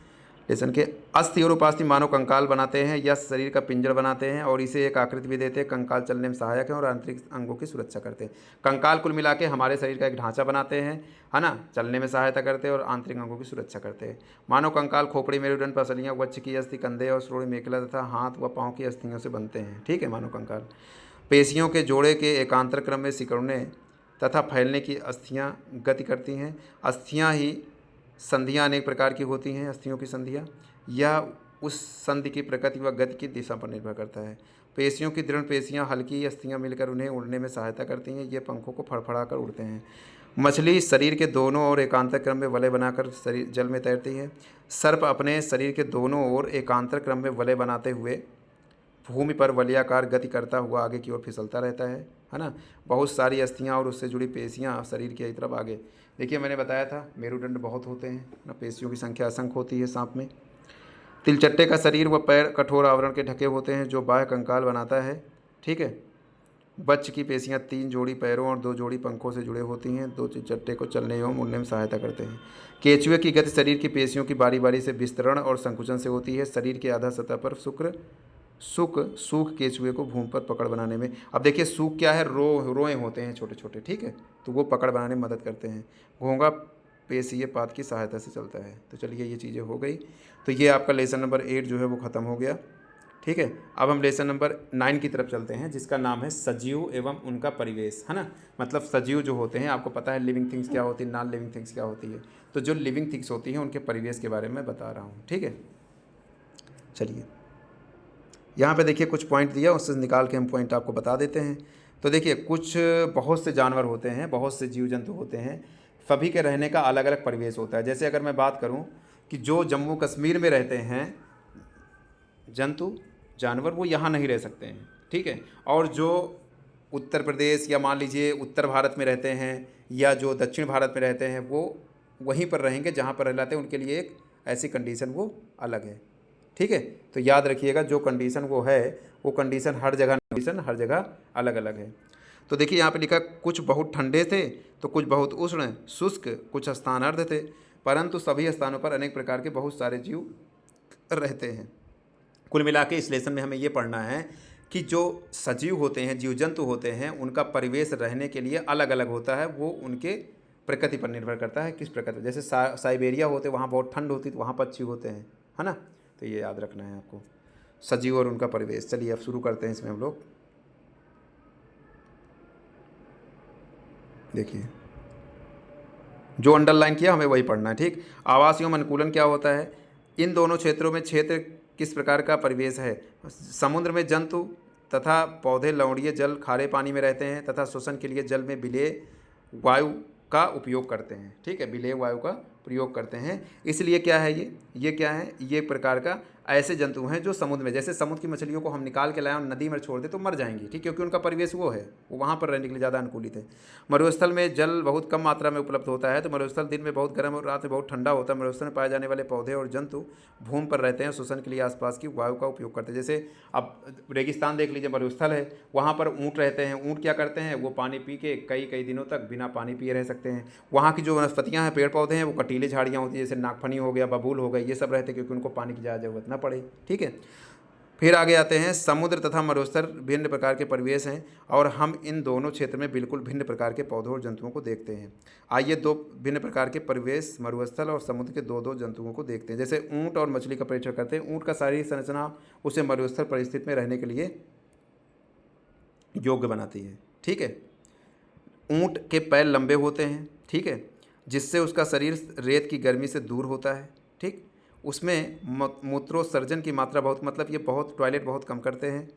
लेसन के। अस्थि और उपास्थि मानव कंकाल बनाते हैं या शरीर का पिंजर बनाते हैं, और इसे एक आकृति भी देते हैं। कंकाल चलने में सहायक है और आंतरिक अंगों की सुरक्षा करते हैं। कंकाल कुल मिला के हमारे शरीर का एक ढांचा बनाते हैं, है ना, चलने में सहायता करते हैं और आंतरिक अंगों की सुरक्षा करते हैं। मानव कंकाल खोपड़ी, मेरुदंड, पसलियाँ, वक्ष की अस्थि, कंधे और श्रोणी मेखला तथा हाथ व पाँव की अस्थियों से बनते हैं। ठीक है, मानव कंकाल। पेशियों के जोड़े के एकांतर क्रम में सिकुड़ने तथा फैलने की अस्थियाँ गति करती हैं। अस्थियाँ ही संधियाँ अनेक प्रकार की होती हैं। अस्थियों की संधियाँ, यह उस संधि की प्रकृति व गति की दिशा पर निर्भर करता है। पेशियों की दृढ़ पेशियाँ हल्की अस्थियाँ मिलकर उन्हें उड़ने में सहायता करती हैं। ये पंखों को फड़फड़ा कर उड़ते हैं। मछली शरीर के दोनों ओर एकांतर क्रम में वलय बनाकर शरीर जल में तैरती है। सर्प अपने शरीर के दोनों ओर एकांतर क्रम में वलय बनाते हुए भूमि पर वलयाकार गति करता हुआ आगे की ओर फिसलता रहता है ना। बहुत सारी अस्थियाँ और उससे जुड़ी पेशियाँ शरीर की तरफ आगे। देखिए मैंने बताया था मेरुदंड बहुत होते हैं ना, पेशियों की संख्या असंख्य होती है सांप में। तिलचट्टे का शरीर व पैर कठोर आवरण के ढके होते हैं जो बाह्य कंकाल बनाता है। ठीक है, बच्च की पेशियाँ 3 जोड़ी पैरों और 2 जोड़ी पंखों से जुड़े होती हैं। 2 तिलचट्टे को चलने एवं उड़ने में सहायता करते हैं। केंचुए की गति शरीर की पेशियों की बारी बारी से विस्तरण और संकुचन से होती है। शरीर के आधा सतह पर सूख केंचुए को भूमि पर पकड़ बनाने में। अब देखिए सूख क्या है, रोए होते हैं छोटे छोटे। ठीक है, तो वो पकड़ बनाने में मदद करते हैं। घोंगा पेशीय पात की सहायता से चलता है। तो चलिए ये चीज़ें हो गई। तो ये आपका लेसन नंबर 8 जो है वो ख़त्म हो गया। ठीक है, अब हम लेसन नंबर 9 की तरफ चलते हैं जिसका नाम है सजीव एवं उनका परिवेश, है ना। मतलब सजीव जो होते हैं, आपको पता है लिविंग थिंग्स क्या होती है, नॉन लिविंग थिंग्स क्या होती है। तो जो लिविंग थिंग्स होती हैं उनके परिवेश के बारे में बता रहा हूँ। ठीक है, चलिए यहाँ पे देखिए कुछ पॉइंट दिया, उससे निकाल के हम पॉइंट आपको बता देते हैं। तो देखिए कुछ बहुत से जानवर होते हैं, बहुत से जीव जंतु होते हैं, सभी के रहने का अलग अलग परिवेश होता है। जैसे अगर मैं बात करूं कि जो जम्मू कश्मीर में रहते हैं जंतु जानवर, वो यहाँ नहीं रह सकते हैं। ठीक है, और जो उत्तर प्रदेश या मान लीजिए उत्तर भारत में रहते हैं या जो दक्षिण भारत में रहते हैं, वो वहीं पर रहेंगे जहाँ पर रहते हैं। उनके लिए एक ऐसी कंडीशन वो अलग है। ठीक है, तो याद रखिएगा जो कंडीशन वो है, वो कंडीशन हर जगह कंडीशन हर जगह अलग अलग है। तो देखिए यहाँ पे लिखा कुछ बहुत ठंडे थे तो कुछ बहुत उष्ण शुष्क, कुछ स्थान अर्ध थे, परंतु सभी स्थानों पर अनेक प्रकार के बहुत सारे जीव रहते हैं। कुल मिला के इस लेसन में हमें ये पढ़ना है कि जो सजीव होते हैं, जीव जंतु होते हैं, उनका परिवेश रहने के लिए अलग अलग होता है। वो उनके प्रकृति पर निर्भर करता है, किस प्रकृति। जैसे साइबेरिया होते वहाँ बहुत ठंड होती तो वहाँ पक्षी होते हैं, है ना। तो ये याद रखना है आपको, सजीव और उनका परिवेश। चलिए अब शुरू करते हैं इसमें हम लोग। देखिए जो अंडरलाइन किया हमें वही पढ़ना है, ठीक। आवास एवं अनुकूलन क्या होता है। इन दोनों क्षेत्रों में क्षेत्र किस प्रकार का परिवेश है। समुद्र में जंतु तथा पौधे लवणीय जल खारे पानी में रहते हैं तथा श्वसन के लिए जल में विलेय वायु का उपयोग करते हैं, ठीक है, विलेय वायु का प्रयोग करते हैं। इसलिए क्या है ये क्या है, ये प्रकार का ऐसे जंतु हैं जो समुद्र में, जैसे समुद्र की मछलियों को हम निकाल के लाएं और नदी में छोड़ दें तो मर जाएंगी, ठीक, क्योंकि उनका परिवेश वो है, वो वहाँ पर रहने के लिए ज़्यादा अनुकूलित है। मरुस्थल में जल बहुत कम मात्रा में उपलब्ध होता है, तो मरुस्थल दिन में बहुत गर्म और रात में बहुत ठंडा होता है। मरुस्थल में पाए जाने वाले पौधे और जंतु भूमि पर रहते हैं, श्वसन के लिए आसपास की वायु का उपयोग करते हैं। जैसे अब रेगिस्तान देख लीजिए, मरुस्थल है, वहाँ पर ऊँट रहते हैं। ऊँट क्या करते हैं, वो पानी पी के कई कई दिनों तक बिना पानी पिए रह सकते हैं। वहाँ की जो वनस्पतियाँ हैं, पेड़ पौधे हैं, वो कटीले झाड़ियाँ होती हैं, जैसे नागफनी हो गया, बबूल हो गए, ये सब रहते हैं, क्योंकि उनको पानी की ज़्यादा जरूरत ना पड़े, ठीक है। फिर आगे आते हैं, समुद्र तथा मरुस्थल भिन्न प्रकार के परिवेश हैं और हम इन दोनों क्षेत्र में बिल्कुल भिन्न प्रकार के पौधों और जंतुओं को देखते हैं। आइए दो भिन्न प्रकार के परिवेश मरुस्थल और समुद्र के दो दो जंतुओं को देखते हैं। जैसे ऊँट और मछली का परीक्षण करते हैं। ऊँट का शारीरिक संरचना उसे मरुस्थल परिस्थिति में रहने के लिए योग्य बनाती है, ठीक है। ऊँट के पैर लंबे होते हैं, ठीक है, जिससे उसका शरीर रेत की गर्मी से दूर होता है, ठीक। उसमें मूत्रोत्सर्जन की मात्रा बहुत, मतलब ये बहुत टॉयलेट बहुत कम करते हैं।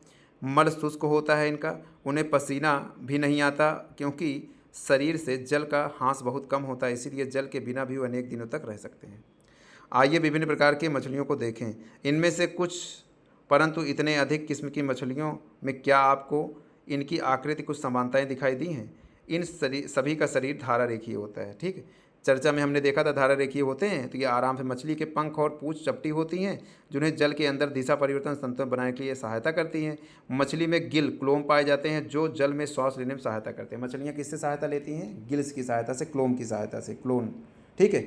मल शुष्क होता है इनका, उन्हें पसीना भी नहीं आता क्योंकि शरीर से जल का हाँस बहुत कम होता है, इसीलिए जल के बिना भी वो अनेक दिनों तक रह सकते हैं। आइए विभिन्न प्रकार की मछलियों को देखें। इनमें से कुछ, परंतु इतने अधिक किस्म की मछलियों में क्या आपको इनकी आकृति कुछ समानताएं दिखाई दी हैं। इन सभी का शरीर धारा रेखीय होता है, ठीक है। चर्चा में हमने देखा था धारा रेखीय होते हैं, तो ये आराम से, मछली के पंख और पूंछ चपटी होती हैं, जिन्हें जल के अंदर दिशा परिवर्तन संतुलन बनाने के लिए सहायता करती हैं। मछली में गिल क्लोम पाए जाते हैं जो जल में श्वास लेने में सहायता करते हैं। मछलियाँ किससे सहायता लेती हैं, गिल्स की सहायता से, क्लोम की सहायता से, क्लोन, ठीक है,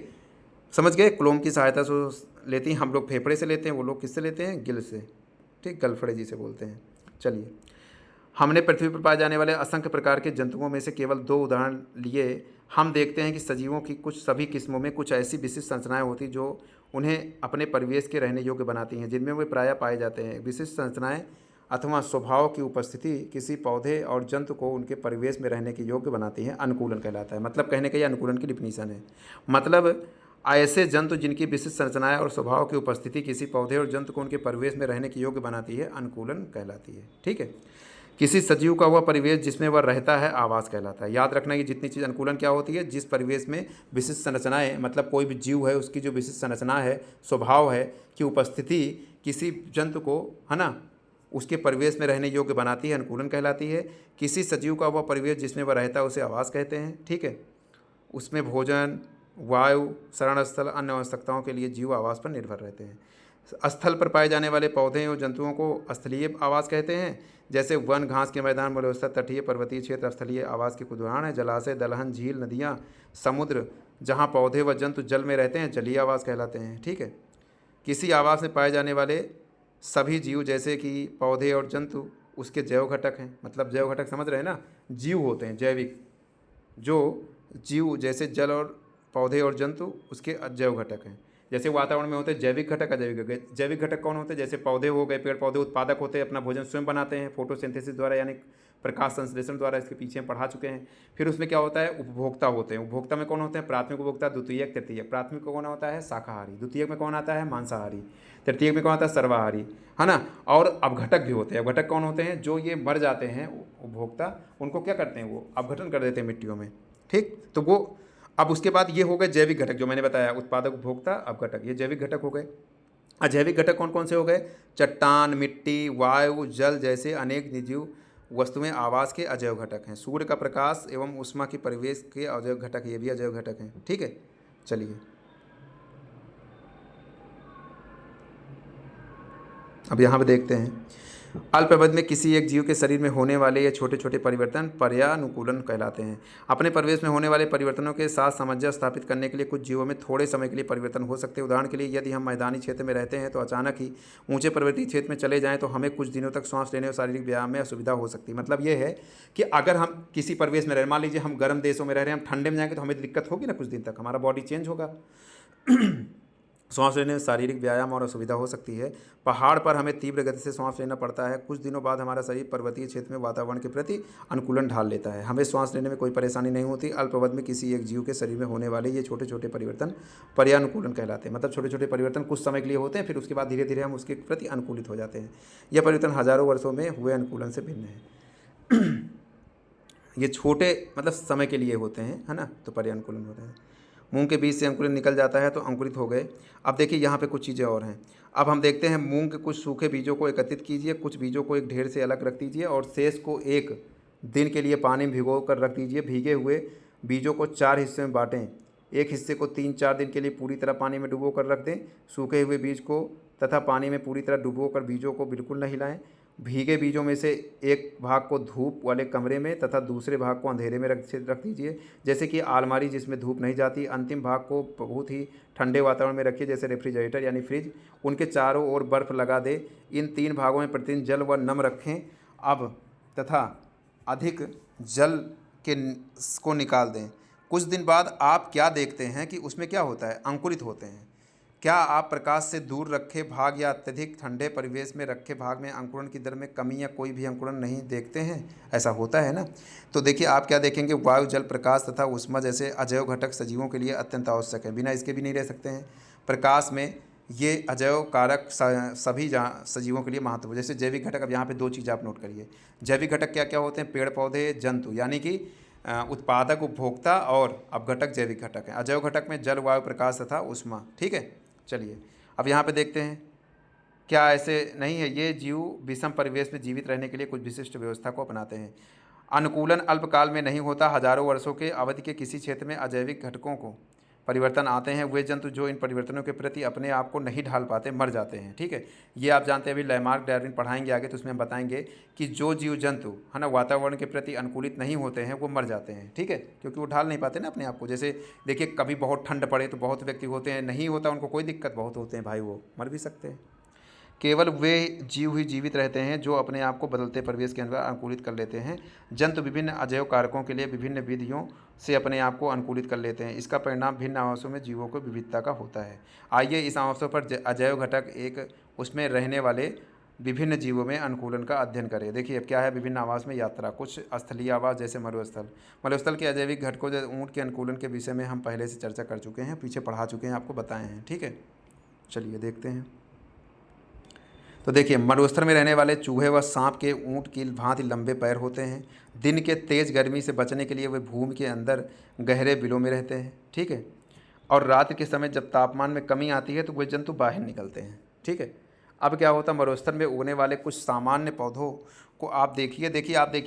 समझ गए। क्लोम की सहायता से लेती हैं, हम लोग फेफड़े से लेते हैं, वो लोग किससे लेते हैं, गिल से, ठीक, गलफड़े जी से बोलते हैं। चलिए, हमने पृथ्वी पर पाए जाने वाले असंख्य प्रकार के जंतुओं में से केवल दो उदाहरण लिए। हम देखते हैं कि सजीवों की कुछ सभी किस्मों में कुछ ऐसी विशिष्ट संरचनाएं होती जो उन्हें अपने परिवेश के रहने योग्य बनाती हैं, जिनमें वे प्रायः पाए जाते हैं। विशिष्ट संरचनाएं अथवा स्वभाव की उपस्थिति किसी पौधे और जंतु को उनके परिवेश में रहने के योग्य बनाती हैं, अनुकूलन कहलाता है। मतलब कहने का यह अनुकूलन की डिफिनीशन है। मतलब ऐसे जंतु जिनकी विशिष्ट संरचनाएं और स्वभाव की उपस्थिति किसी पौधे और जंतु को उनके परिवेश में रहने के योग्य बनाती है, अनुकूलन कहलाती है, ठीक है। किसी सजीव का वह परिवेश जिसमें वह रहता है आवास कहलाता है। याद रखना कि जितनी चीज़, अनुकूलन क्या होती है, जिस परिवेश में विशिष्ट संरचनाएं, मतलब कोई भी जीव है उसकी जो विशिष्ट संरचना है, स्वभाव है, कि उपस्थिति किसी जंतु को, है ना, उसके परिवेश में रहने योग्य बनाती है, अनुकूलन कहलाती है। किसी सजीव का वह परिवेश जिसमें वह रहता है उसे आवास कहते हैं, ठीक है। उसमें भोजन, वायु, शरण स्थल, अन्य आवश्यकताओं के लिए जीव आवास पर निर्भर रहते हैं। स्थल पर पाए जाने वाले पौधे और जंतुओं को स्थलीय आवास कहते हैं। जैसे वन, घास के मैदान, मरुस्थल, तटीय पर्वतीय क्षेत्र स्थलीय आवास के कुछ उदाहरण हैं। जलाशय, दलहन, झील, नदियाँ, समुद्र, जहाँ पौधे व जंतु जल में रहते हैं, जलीय आवास कहलाते हैं, ठीक है। किसी आवास में पाए जाने वाले सभी जीव, जैसे कि पौधे और जंतु, उसके जैव घटक हैं। मतलब जैव घटक समझ रहे हैं ना, जीव होते हैं जैविक, जो जीव जैसे जल और पौधे और जंतु उसके जैव घटक हैं। जैसे वातावरण में होते हैं जैविक घटक, अजैविक घटक। जैविक घटक कौन होते हैं, जैसे पौधे हो गए, पेड़ पौधे उत्पादक होते हैं, अपना भोजन स्वयं बनाते हैं फोटोसिंथेसिस द्वारा, यानी प्रकाश संश्लेषण द्वारा, इसके पीछे हम पढ़ा चुके हैं। फिर उसमें क्या होता है, उपभोक्ता होते हैं। उपभोक्ता में कौन होते हैं, प्राथमिक उपभोक्ता, द्वितीयक, तृतीयक। प्राथमिक कौन होता है, शाकाहारी। द्वितीयक में कौन आता है, मांसाहारी। तृतीयक में कौन आता है, सर्वाहारी, है ना। और अपघटक भी होते हैं। अपघटक कौन होते हैं, जो ये मर जाते हैं उपभोक्ता, उनको क्या करते हैं, वो अपघटन कर देते हैं मिट्टियों में, ठीक। तो वो, अब उसके बाद ये हो गए जैविक घटक, जो मैंने बताया, उत्पादक, उपभोक्ता, अपघटक, ये जैविक घटक हो गए। अजैविक घटक कौन कौन से हो गए, चट्टान, मिट्टी, वायु, जल जैसे अनेक निर्जीव वस्तुएं आवास के अजैव घटक हैं। सूर्य का प्रकाश एवं ऊष्मा के परिवेश के अजैव घटक, ये भी अजैव घटक हैं, ठीक है। चलिए अब यहाँ पे देखते हैं, अल्पावधि में किसी एक जीव के शरीर में होने वाले ये छोटे छोटे परिवर्तन पर्यानुकूलन कहलाते हैं। अपने परिवेश में होने वाले परिवर्तनों के साथ सामंजस्य स्थापित करने के लिए कुछ जीवों में थोड़े समय के लिए परिवर्तन हो सकते हैं। उदाहरण के लिए यदि हम मैदानी क्षेत्र में रहते हैं तो अचानक ही ऊंचे पर्वतीय क्षेत्र में चले जाएं तो हमें कुछ दिनों तक सांस लेने और शारीरिक व्यायाम में असुविधा हो सकती है। मतलब ये है कि अगर हम किसी परिवेश में रह, मान लीजिए हम गर्म देशों में रह रहे हैं, हम ठंडे में जाएंगे तो हमें दिक्कत होगी ना, कुछ दिन तक हमारा बॉडी चेंज होगा। सांस लेने में शारीरिक व्यायाम और असुविधा हो सकती है। पहाड़ पर हमें तीव्र गति से सांस लेना पड़ता है। कुछ दिनों बाद हमारा शरीर पर्वतीय क्षेत्र में वातावरण के प्रति अनुकूलन ढाल लेता है, हमें सांस लेने में कोई परेशानी नहीं होती। अल्पावधि में किसी एक जीव के शरीर में होने वाले ये छोटे छोटे परिवर्तन पर्यानुकूलन कहलाते हैं। मतलब छोटे छोटे परिवर्तन कुछ समय के लिए होते हैं, फिर उसके बाद धीरे धीरे हम उसके प्रति अनुकूलित हो जाते हैं। यह परिवर्तन हजारों वर्षों में हुए अनुकूलन से भिन्न है। ये छोटे मतलब समय के लिए होते हैं, है ना, तो पर्यानुकूलन होते हैं। मूंग के बीज से अंकुरित निकल जाता है तो अंकुरित हो गए। अब देखिए यहाँ पे कुछ चीज़ें और हैं। अब हम देखते हैं, मूंग के कुछ सूखे बीजों को एकत्रित कीजिए, कुछ बीजों को एक ढेर से अलग रख दीजिए और शेष को एक दिन के लिए पानी में भिगो कर रख दीजिए। भीगे हुए बीजों को 4 हिस्से में बांटें। एक हिस्से को 3-4 दिन के लिए पूरी तरह पानी में डुबो कर रख दें। सूखे हुए बीज को तथा पानी में पूरी तरह डुबो कर बीजों को बिल्कुल न हिलाएं। भीगे बीजों में से एक भाग को धूप वाले कमरे में तथा दूसरे भाग को अंधेरे में रख दीजिए, जैसे कि अलमारी जिसमें धूप नहीं जाती। अंतिम भाग को बहुत ही ठंडे वातावरण में रखिए, जैसे रेफ्रिजरेटर यानी फ्रिज। उनके चारों ओर बर्फ़ लगा दें। इन 3 भागों में प्रतिदिन जल व नम रखें। अब तथा अधिक जल के को निकाल दें। कुछ दिन बाद आप क्या देखते हैं कि उसमें क्या होता है, अंकुरित होते हैं। क्या आप प्रकाश से दूर रखे भाग या अत्यधिक ठंडे परिवेश में रखे भाग में अंकुरण की दर में कमी या कोई भी अंकुरण नहीं देखते हैं? ऐसा होता है ना। तो देखिए आप क्या देखेंगे, वायु, जल, प्रकाश तथा ऊष्मा जैसे अजैव घटक सजीवों के लिए अत्यंत आवश्यक है, बिना इसके भी नहीं रह सकते हैं। प्रकाश में ये अजैव कारक सभी सजीवों के लिए महत्वपूर्ण। जैसे जैविक घटक, अब यहाँ पे 2 चीज़ आप नोट करिए। जैविक घटक क्या क्या होते हैं? पेड़ पौधे, जंतु, यानी कि उत्पादक, उपभोक्ता, और अब घटक जैविक घटक हैं। अजैव घटक में जल, वायु, प्रकाश तथा ऊष्मा। ठीक है, चलिए अब यहाँ पे देखते हैं। क्या ऐसे नहीं है, ये जीव विषम परिवेश में जीवित रहने के लिए कुछ विशिष्ट व्यवस्था को अपनाते हैं। अनुकूलन अल्पकाल में नहीं होता, हजारों वर्षों के अवधि के किसी क्षेत्र में अजैविक घटकों को परिवर्तन आते हैं। वे जंतु जो इन परिवर्तनों के प्रति अपने आप को नहीं ढाल पाते मर जाते हैं। ठीक है, ये आप जानते हैं। अभी लैमार्क डार्विन पढ़ाएंगे आगे, तो उसमें हम बताएंगे कि जो जीव जंतु है ना वातावरण के प्रति अनुकूलित नहीं होते हैं वो मर जाते हैं। ठीक है, क्योंकि वो ढाल नहीं पाते ना अपने आप को। जैसे देखिए कभी बहुत ठंड पड़े तो बहुत व्यक्ति होते हैं, नहीं होता उनको कोई दिक्कत, बहुत होते हैं भाई, वो मर भी सकते हैं। केवल वे जीव ही जीवित रहते हैं जो अपने आप को बदलते परिवेश के अनुसार अनुकूलित कर लेते हैं। जंतु विभिन्न अजैव कारकों के लिए विभिन्न विधियों से अपने आप को अनुकूलित कर लेते हैं। इसका परिणाम भिन्न आवासों में जीवों को विविधता का होता है। आइए इस आवासों पर अजैव घटक एक उसमें रहने वाले विभिन्न जीवों में अनुकूलन का अध्ययन करें। देखिए अब क्या है, विभिन्न आवास में यात्रा। कुछ स्थलीय आवास जैसे मरुस्थल। मरुस्थल के अजैविक घटकों जैसे ऊँट के अनुकूलन के विषय में हम पहले से चर्चा कर चुके हैं, पीछे पढ़ा चुके हैं, आपको बताए हैं। ठीक है, चलिए देखते हैं। तो देखिए मरुस्थल में रहने वाले चूहे व सांप के ऊँट की भांति लंबे पैर होते हैं। दिन के तेज़ गर्मी से बचने के लिए वे भूमि के अंदर गहरे बिलों में रहते हैं। ठीक है, और रात के समय जब तापमान में कमी आती है तो वे जंतु बाहर निकलते हैं। ठीक है, अब क्या होता है, मरुस्थल में उगने वाले कुछ सामान्य पौधों को आप देखिए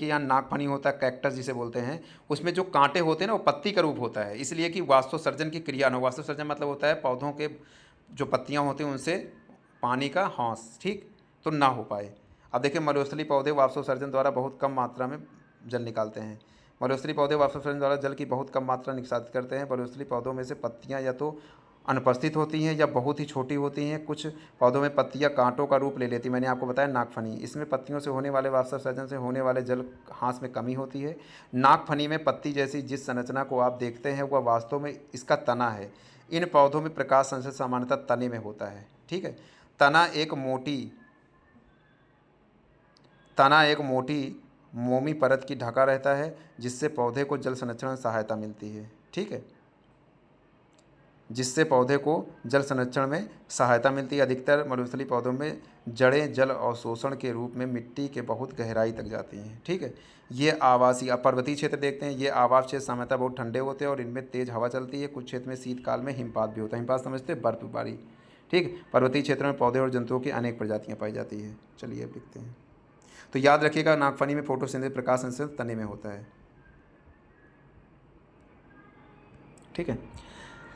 यहाँ नागफनी होता है, कैक्टस जिसे बोलते हैं। उसमें जो कांटे होते हैं ना वो पत्ती का रूप होता है, इसलिए कि वास्तुसर्जन की क्रिया न। वास्तुसर्जन मतलब होता है पौधों के जो पत्तियाँ होती हैं उनसे पानी का हौस ठीक तो ना हो पाए। अब देखिए मरुस्थलीय पौधे वाष्पोत्सर्जन द्वारा बहुत कम मात्रा में जल निकालते हैं। मरुस्थलीय पौधे वाष्पोत्सर्जन द्वारा जल की बहुत कम मात्रा निष्कासित करते हैं। मरुस्थलीय पौधों में से पत्तियां या तो अनुपस्थित होती हैं या बहुत ही छोटी होती हैं। कुछ पौधों में पत्तियां कांटों का रूप ले लेती, मैंने आपको बताया नागफनी। इसमें पत्तियों से होने वाले वाष्पोत्सर्जन से होने वाले जल हाँस में कमी होती है। नागफनी में पत्ती जैसी जिस संरचना को आप देखते हैं वह वास्तव में इसका तना है। इन पौधों में प्रकाश संश्लेषण सामान्यतः तने में होता है। ठीक है, तना एक मोटी मोमी परत की ढका रहता है जिससे पौधे को जल संरक्षण में सहायता मिलती है। ठीक है, जिससे पौधे को जल संरक्षण में सहायता मिलती है। अधिकतर मरुस्थलीय पौधों में जड़ें जल अवशोषण के रूप में मिट्टी के बहुत गहराई तक जाती हैं। ठीक है, ये आवासीय। अब पर्वतीय क्षेत्र देखते हैं। ये आवास क्षेत्र सामान्यतः बहुत ठंडे होते हैं और इनमें तेज़ हवा चलती है। कुछ क्षेत्र में शीतकाल में हिमपात भी होता है। हिमपात समझते हैं, बर्फबारी। ठीक, पर्वतीय क्षेत्र में पौधे और जंतुओं की अनेक प्रजातियाँ पाई जाती है। चलिए अब देखते हैं। तो याद रखिएगा नागफनी में फोटोसिंथेसिस प्रकाश संश्लेषण तने में होता है। ठीक है,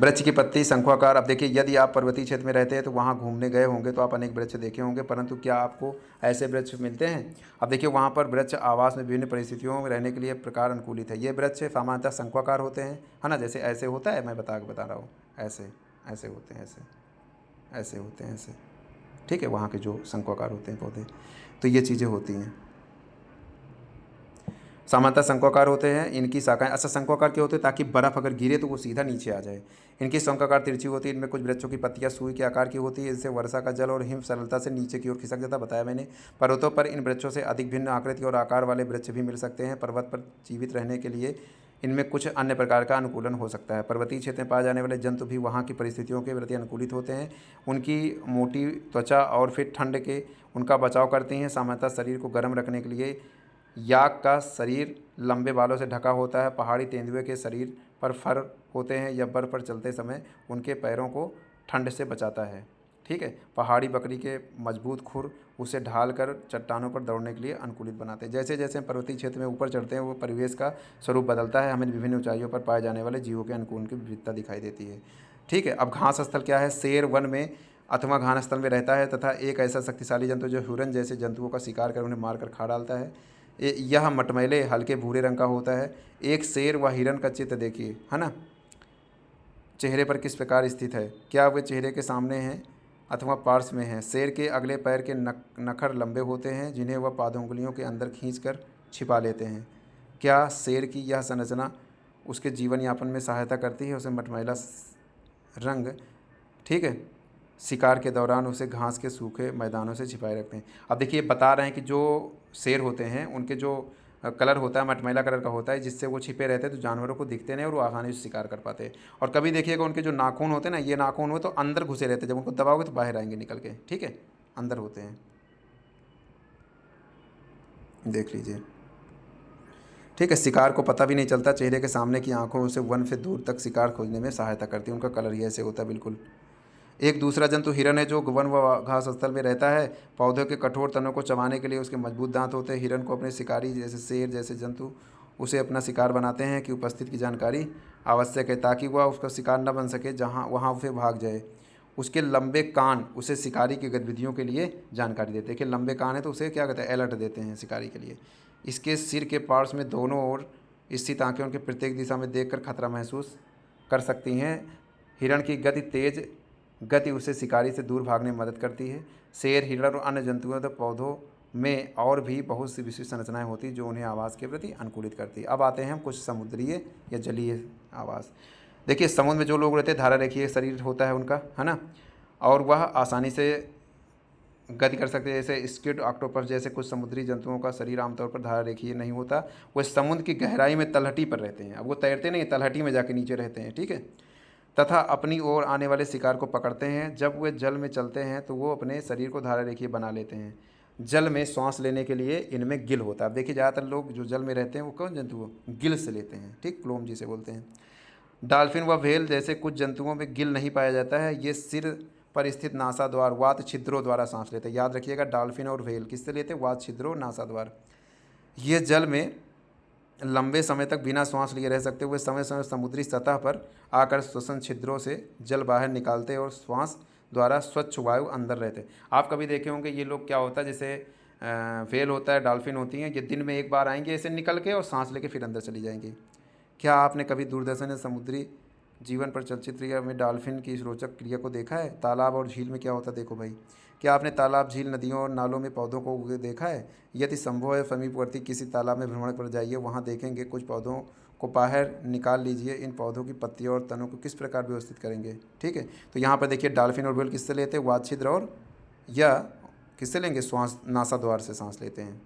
वृक्ष की पत्ती शंखुआकार। अब देखिए, यदि आप पर्वतीय क्षेत्र में रहते हैं तो वहाँ घूमने गए होंगे तो आप अनेक वृक्ष देखे होंगे, परंतु क्या आपको ऐसे वृक्ष मिलते हैं? अब देखिए, वहाँ पर वृक्ष आवास में विभिन्न परिस्थितियों में रहने के लिए प्रकार अनुकूलित है। ये वृक्ष सामान्यतः शंखुआकार होते हैं, है ना, जैसे ऐसे होता है, मैं बता रहा हूँ, ऐसे ऐसे होते हैं, ऐसे ऐसे होते हैं, ऐसे, ठीक है, वहाँ के जो शंखुआकार होते हैं पौधे, तो ये चीज़ें होती हैं। सामान्यतः शंक्वाकार होते हैं इनकी शाखाएं। अच्छा, शंक्वाकार क्या होते हैं? ताकि बर्फ़ अगर गिरे तो वो सीधा नीचे आ जाए। इनकी शंक्वाकार तिरछी होती है। इनमें कुछ वृक्षों की पत्तियां सुई के आकार की होती है, इससे वर्षा का जल और हिम सरलता से नीचे की ओर खिसक जाता, बताया मैंने। पर्वतों पर इन वृक्षों से अधिक भिन्न आकृति और आकार वाले वृक्ष भी मिल सकते हैं। पर्वत पर जीवित रहने के लिए इनमें कुछ अन्य प्रकार का अनुकूलन हो सकता है। पर्वतीय क्षेत्र में पाए जाने वाले जंतु भी वहाँ की परिस्थितियों के प्रति अनुकूलित होते हैं। उनकी मोटी त्वचा और फिर ठंड के उनका बचाव करती हैं। सामान्यतः शरीर को गर्म रखने के लिए याक का शरीर लंबे बालों से ढका होता है। पहाड़ी तेंदुए के शरीर पर फर होते हैं। यह बर्फ़ पर चलते समय उनके पैरों को ठंड से बचाता है। ठीक है। पहाड़ी बकरी के मजबूत खुर उसे ढाल कर चट्टानों पर दौड़ने के लिए अनुकूलित बनाते हैं। जैसे जैसे हम पर्वतीय क्षेत्र में ऊपर चढ़ते हैं वो परिवेश का स्वरूप बदलता है, हमें विभिन्न ऊंचाइयों पर पाए जाने वाले जीवों के अनुकूलन की विविधता दिखाई देती है। ठीक है। अब घास स्थल क्या है? शेर वन में अथवा घास स्थल में रहता है तथा एक ऐसा शक्तिशाली जंतु जो हिरन जैसे जंतुओं का शिकार कर उन्हें मारकर खा डालता है। यह मटमैले हल्के भूरे रंग का होता है। एक शेर व हिरन का चित्र देखिए, है ना, चेहरे पर किस प्रकार स्थित है? क्या वे चेहरे के सामने हैं अथवा पार्श्व में हैं? शेर के अगले पैर के नखर लंबे होते हैं जिन्हें वह पादोंगुलियों के अंदर खींचकर छिपा लेते हैं। क्या शेर की यह संरचना उसके जीवन यापन में सहायता करती है? उसे मटमैला रंग, ठीक है, शिकार के दौरान उसे घास के सूखे मैदानों से छिपाए रखते हैं। अब देखिए, बता रहे हैं कि जो शेर होते हैं उनके जो कलर होता है मटमैला कलर का होता है, जिससे वो छिपे रहते हैं तो जानवरों को दिखते नहीं और वो आसानी से शिकार कर पाते हैं। और कभी देखिएगा उनके जो नाखून होते हैं ना, ये नाखून हो तो अंदर घुसे रहते हैं, जब उनको दबाओगे तो बाहर आएंगे निकल के, ठीक है, अंदर होते हैं, देख लीजिए। ठीक है। शिकार को पता भी नहीं चलता, चेहरे के सामने की आंखों उसे वन से दूर तक शिकार खोजने में सहायता करती है। उनका कलर ही ऐसे होता है बिल्कुल। एक दूसरा जंतु हिरन है जो वन व घास स्थल में रहता है। पौधों के कठोर तनों को चबाने के लिए उसके मजबूत दांत होते हैं। हिरन को अपने शिकारी जैसे शेर जैसे जंतु उसे अपना शिकार बनाते हैं कि उपस्थित की जानकारी आवश्यक है ताकि वह उसका शिकार न बन सके जहाँ वहाँ उसे भाग जाए। उसके लंबे कान उसे शिकारी की गतिविधियों के लिए जानकारी देते हैं कि लंबे कान है तो उसे क्या कहते हैं, अलर्ट देते हैं शिकारी के लिए। इसके सिर के पार्श्व में दोनों ओर स्थित आंखें उनके प्रत्येक दिशा में देखकर खतरा महसूस कर सकती हैं। हिरण की गति उसे शिकारी से दूर भागने में मदद करती है। शेर, हिरण और अन्य जंतुओं तथा पौधों में और भी बहुत सी विशिष्ट संरचनाएं होती हैं जो उन्हें आवास के प्रति अनुकूलित करती है। अब आते हैं हम कुछ समुद्रीय या जलीय आवास। देखिए, समुद्र में जो लोग रहते हैं धारा रेखीय शरीर होता है उनका, है ना, और वह आसानी से गति कर सकते हैं। जैसे स्क्विड, ऑक्टोपस जैसे कुछ समुद्री जंतुओं का शरीर आमतौर पर धारा रेखीय नहीं होता। वह समुद्र की गहराई में तलहटी पर रहते हैं। अब वो तैरते नहीं, तलहटी में जाके नीचे रहते हैं, ठीक है, तथा अपनी ओर आने वाले शिकार को पकड़ते हैं। जब वे जल में चलते हैं तो वो अपने शरीर को धारा रेखीय बना लेते हैं। जल में सांस लेने के लिए इनमें गिल होता है। अब देखिए, ज़्यादातर लोग जो जल में रहते हैं वो कौन जंतु हो, गिल से लेते हैं, ठीक, क्लोम जिसे बोलते हैं। डॉल्फिन व व्हेल जैसे कुछ जंतुओं में गिल नहीं पाया जाता है। ये सिर पर स्थित नासाद्वार वात छिद्रों द्वारा सांस लेते हैं। याद रखिएगा, डॉल्फिन और व्हेल किससे लेते हैं? वात छिद्रों, नासाद्वार। ये जल में लंबे समय तक बिना श्वास लिए रह सकते हुए समय समय समुद्री सतह पर आकर श्वसन छिद्रों से जल बाहर निकालते और श्वास द्वारा स्वच्छ वायु अंदर रहते। आप कभी देखे होंगे ये लोग, क्या होता है, जैसे व्हेल होता है, डॉल्फिन होती हैं, ये दिन में एक बार आएंगे ऐसे निकल के और सांस लेके फिर अंदर चली जाएंगी। क्या आपने कभी दूरदर्शन या समुद्री जीवन पर चलचित्र में डॉल्फिन की इस रोचक क्रिया को देखा है? तालाब और झील में क्या होता है, देखो भाई। क्या आपने तालाब, झील, नदियों और नालों में पौधों को उगे देखा है? यदि संभव है समीपवर्ती किसी तालाब में भ्रमण पर जाइए, वहाँ देखेंगे कुछ पौधों को बाहर निकाल लीजिए। इन पौधों की पत्तियों और तनों को किस प्रकार व्यवस्थित करेंगे, ठीक है। तो यहाँ पर देखिए, डॉल्फिन और व्हेल किससे लेते हैं? वात छिद्र और या किससे लेंगे? श्वास, नासाद्वार से सांस लेते हैं।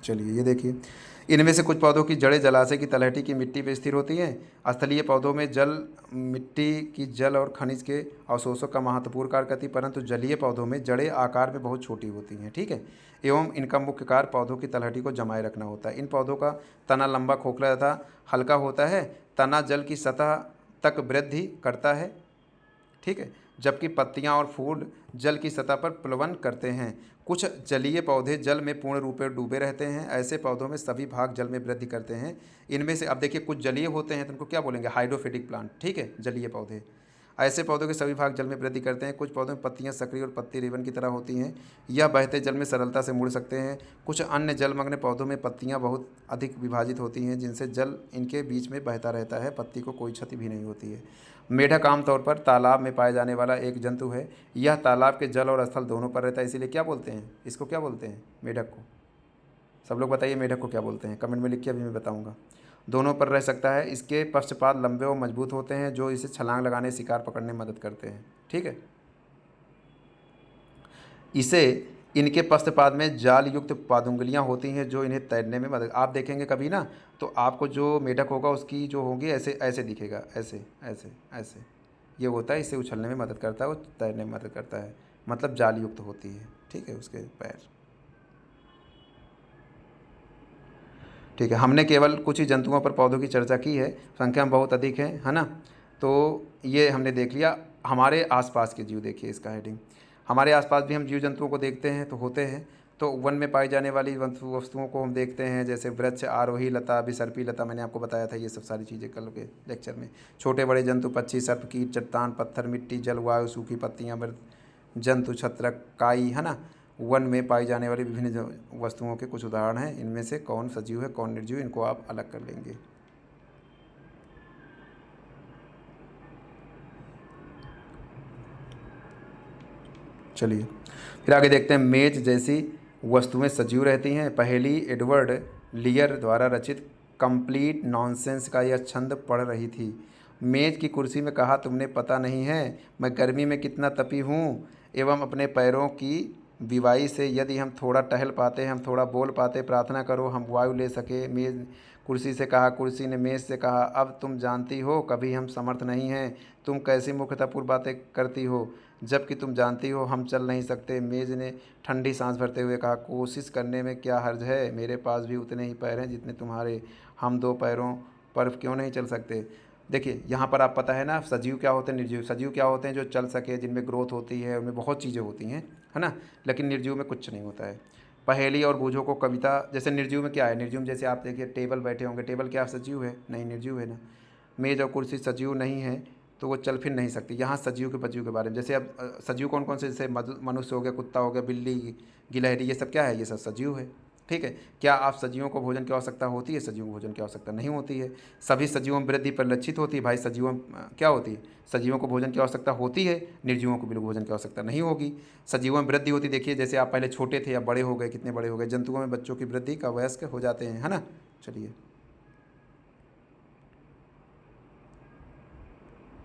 चलिए, ये देखिए, इनमें से कुछ पौधों की जड़ें जलाशय की तलहटी की मिट्टी पर स्थिर होती हैं। स्थलीय पौधों में जल, मिट्टी की जल और खनिज के अवशोषों का महत्वपूर्ण कार्य करती है, परंतु जलीय पौधों में जड़ें आकार में बहुत छोटी होती हैं, ठीक है, एवं इनका मुख्य कार्य पौधों की तलहटी को जमाए रखना होता है। इन पौधों का तना लंबा, खोखला तथा हल्का होता है। तना जल की सतह तक वृद्धि करता है, ठीक है, जबकि पत्तियां और फूल जल की सतह पर प्लवन करते हैं। कुछ जलीय पौधे जल में पूर्ण रूप से डूबे रहते हैं। ऐसे पौधों में सभी भाग जल में वृद्धि करते हैं। इनमें से अब देखिए कुछ जलीय होते हैं तो उनको क्या बोलेंगे, हाइड्रोफिटिक प्लांट, ठीक है, जलीय पौधे। ऐसे पौधों के सभी भाग जल में वृद्धि करते हैं। कुछ पौधों में पत्तियां सक्रिय और पत्ती रिबन की तरह होती हैं। यह बहते जल में सरलता से मुड़ सकते हैं। कुछ अन्य जलमग्न पौधों में पत्तियां बहुत अधिक विभाजित होती हैं, जिनसे जल इनके बीच में बहता रहता है। पत्ती को कोई क्षति भी नहीं होती है। मेढक आमतौर पर तालाब में पाए जाने वाला एक जंतु है। यह तालाब के जल और स्थल दोनों पर रहता है, इसीलिए क्या बोलते हैं इसको, क्या बोलते हैं मेढक को? सब लोग बताइए मेढक को क्या बोलते हैं, कमेंट में लिखिए, अभी मैं बताऊंगा। दोनों पर रह सकता है। इसके पक्षपात लंबे और मजबूत होते हैं, जो इसे छलांग लगाने, शिकार पकड़ने में मदद करते हैं, ठीक है। इसे इनके पक्षपात में जाल युक्त पादुंगलियां होती हैं, जो इन्हें तैरने में मदद, आप देखेंगे कभी ना तो आपको जो मेढक होगा उसकी जो होगी ऐसे ऐसे दिखेगा, ऐसे ऐसे ऐसे, ये होता है, इसे उछलने में मदद करता है, वो तैरने में मदद करता है, मतलब जाल युक्त होती है, ठीक है, उसके पैर। ठीक है, हमने केवल कुछ ही जंतुओं पर पौधों की चर्चा की है, संख्या में बहुत अधिक है ना। तो ये हमने देख लिया। हमारे आसपास के जीव देखिए, इसका हेडिंग, हमारे आसपास भी हम जीव जंतुओं को देखते हैं तो होते हैं। तो वन में पाई जाने वाली वस्तुओं को हम देखते हैं, जैसे वृक्ष, आरोही लता, विसर्पी लता, मैंने आपको बताया था ये सब सारी चीज़ें कल के लेक्चर में। छोटे बड़े जंतु, पक्षी, सर्प, कीट, चट्टान, पत्थर, मिट्टी, जलवायु, सूखी पत्तियाँ, मृत जंतु, छत्रक, काई, है ना। वन में पाई जाने वाली विभिन्न वस्तुओं के कुछ उदाहरण हैं। इनमें से कौन सजीव है कौन निर्जीव, इनको आप अलग कर लेंगे। चलिए फिर आगे देखते हैं। मेज जैसी वस्तुएं सजीव रहती हैं। पहेली एडवर्ड लियर द्वारा रचित कंप्लीट नॉनसेंस का यह छंद पढ़ रही थी। मेज की कुर्सी में कहा, तुमने पता नहीं है मैं गर्मी में कितना तपी हूँ, एवं अपने पैरों की विवाई से यदि हम थोड़ा टहल पाते, हम थोड़ा बोल पाते, प्रार्थना करो हम वायु ले सके। मेज कुर्सी से कहा, कुर्सी ने मेज से कहा, अब तुम जानती हो कभी हम समर्थ नहीं हैं। तुम कैसी मूर्खतापूर्ण बातें करती हो, जबकि तुम जानती हो हम चल नहीं सकते। मेज ने ठंडी सांस भरते हुए कहा, कोशिश करने में क्या हर्ज है, मेरे पास भी उतने ही पैर हैं जितने तुम्हारे, हम दो पैरों पर क्यों नहीं चल सकते। देखिए यहाँ पर आप पता है ना सजीव क्या होते हैं, निर्जीव। सजीव क्या होते हैं, जो चल सके, जिनमें ग्रोथ होती है, उनमें बहुत चीज़ें होती हैं, है ना। लेकिन निर्जीव में कुछ नहीं होता है। पहेली और बूझों को कविता, जैसे निर्जीव में क्या है, निर्जीव में जैसे आप देखिए टेबल बैठे होंगे, टेबल क्या सजीव है, नहीं निर्जीव है ना। मेज और कुर्सी सजीव नहीं है तो वो चल फिर नहीं सकती। यहाँ सजीव के पजीव के बारे में, जैसे अब सजीव कौन कौन से, जैसे मनुष्य हो गया, कुत्ता हो गया, बिल्ली, गिलहरी, ये सब क्या है, ये सब सजीव है, ठीक है। क्या आप सजीवों को भोजन की आवश्यकता होती है, सजीवों को भोजन की आवश्यकता नहीं होती है। सभी सजीवों में वृद्धि परिलक्षित होती है भाई, सजीवों क्या होती है, सजीवों को भोजन की आवश्यकता होती है, निर्जीवों को बिल्कुल भोजन की आवश्यकता नहीं होगी। सजीवों में वृद्धि होती, देखिए जैसे आप पहले छोटे थे या बड़े हो गए, कितने बड़े हो गए। जंतुओं में बच्चों की वृद्धि का वयस्क हो जाते हैं, है ना। चलिए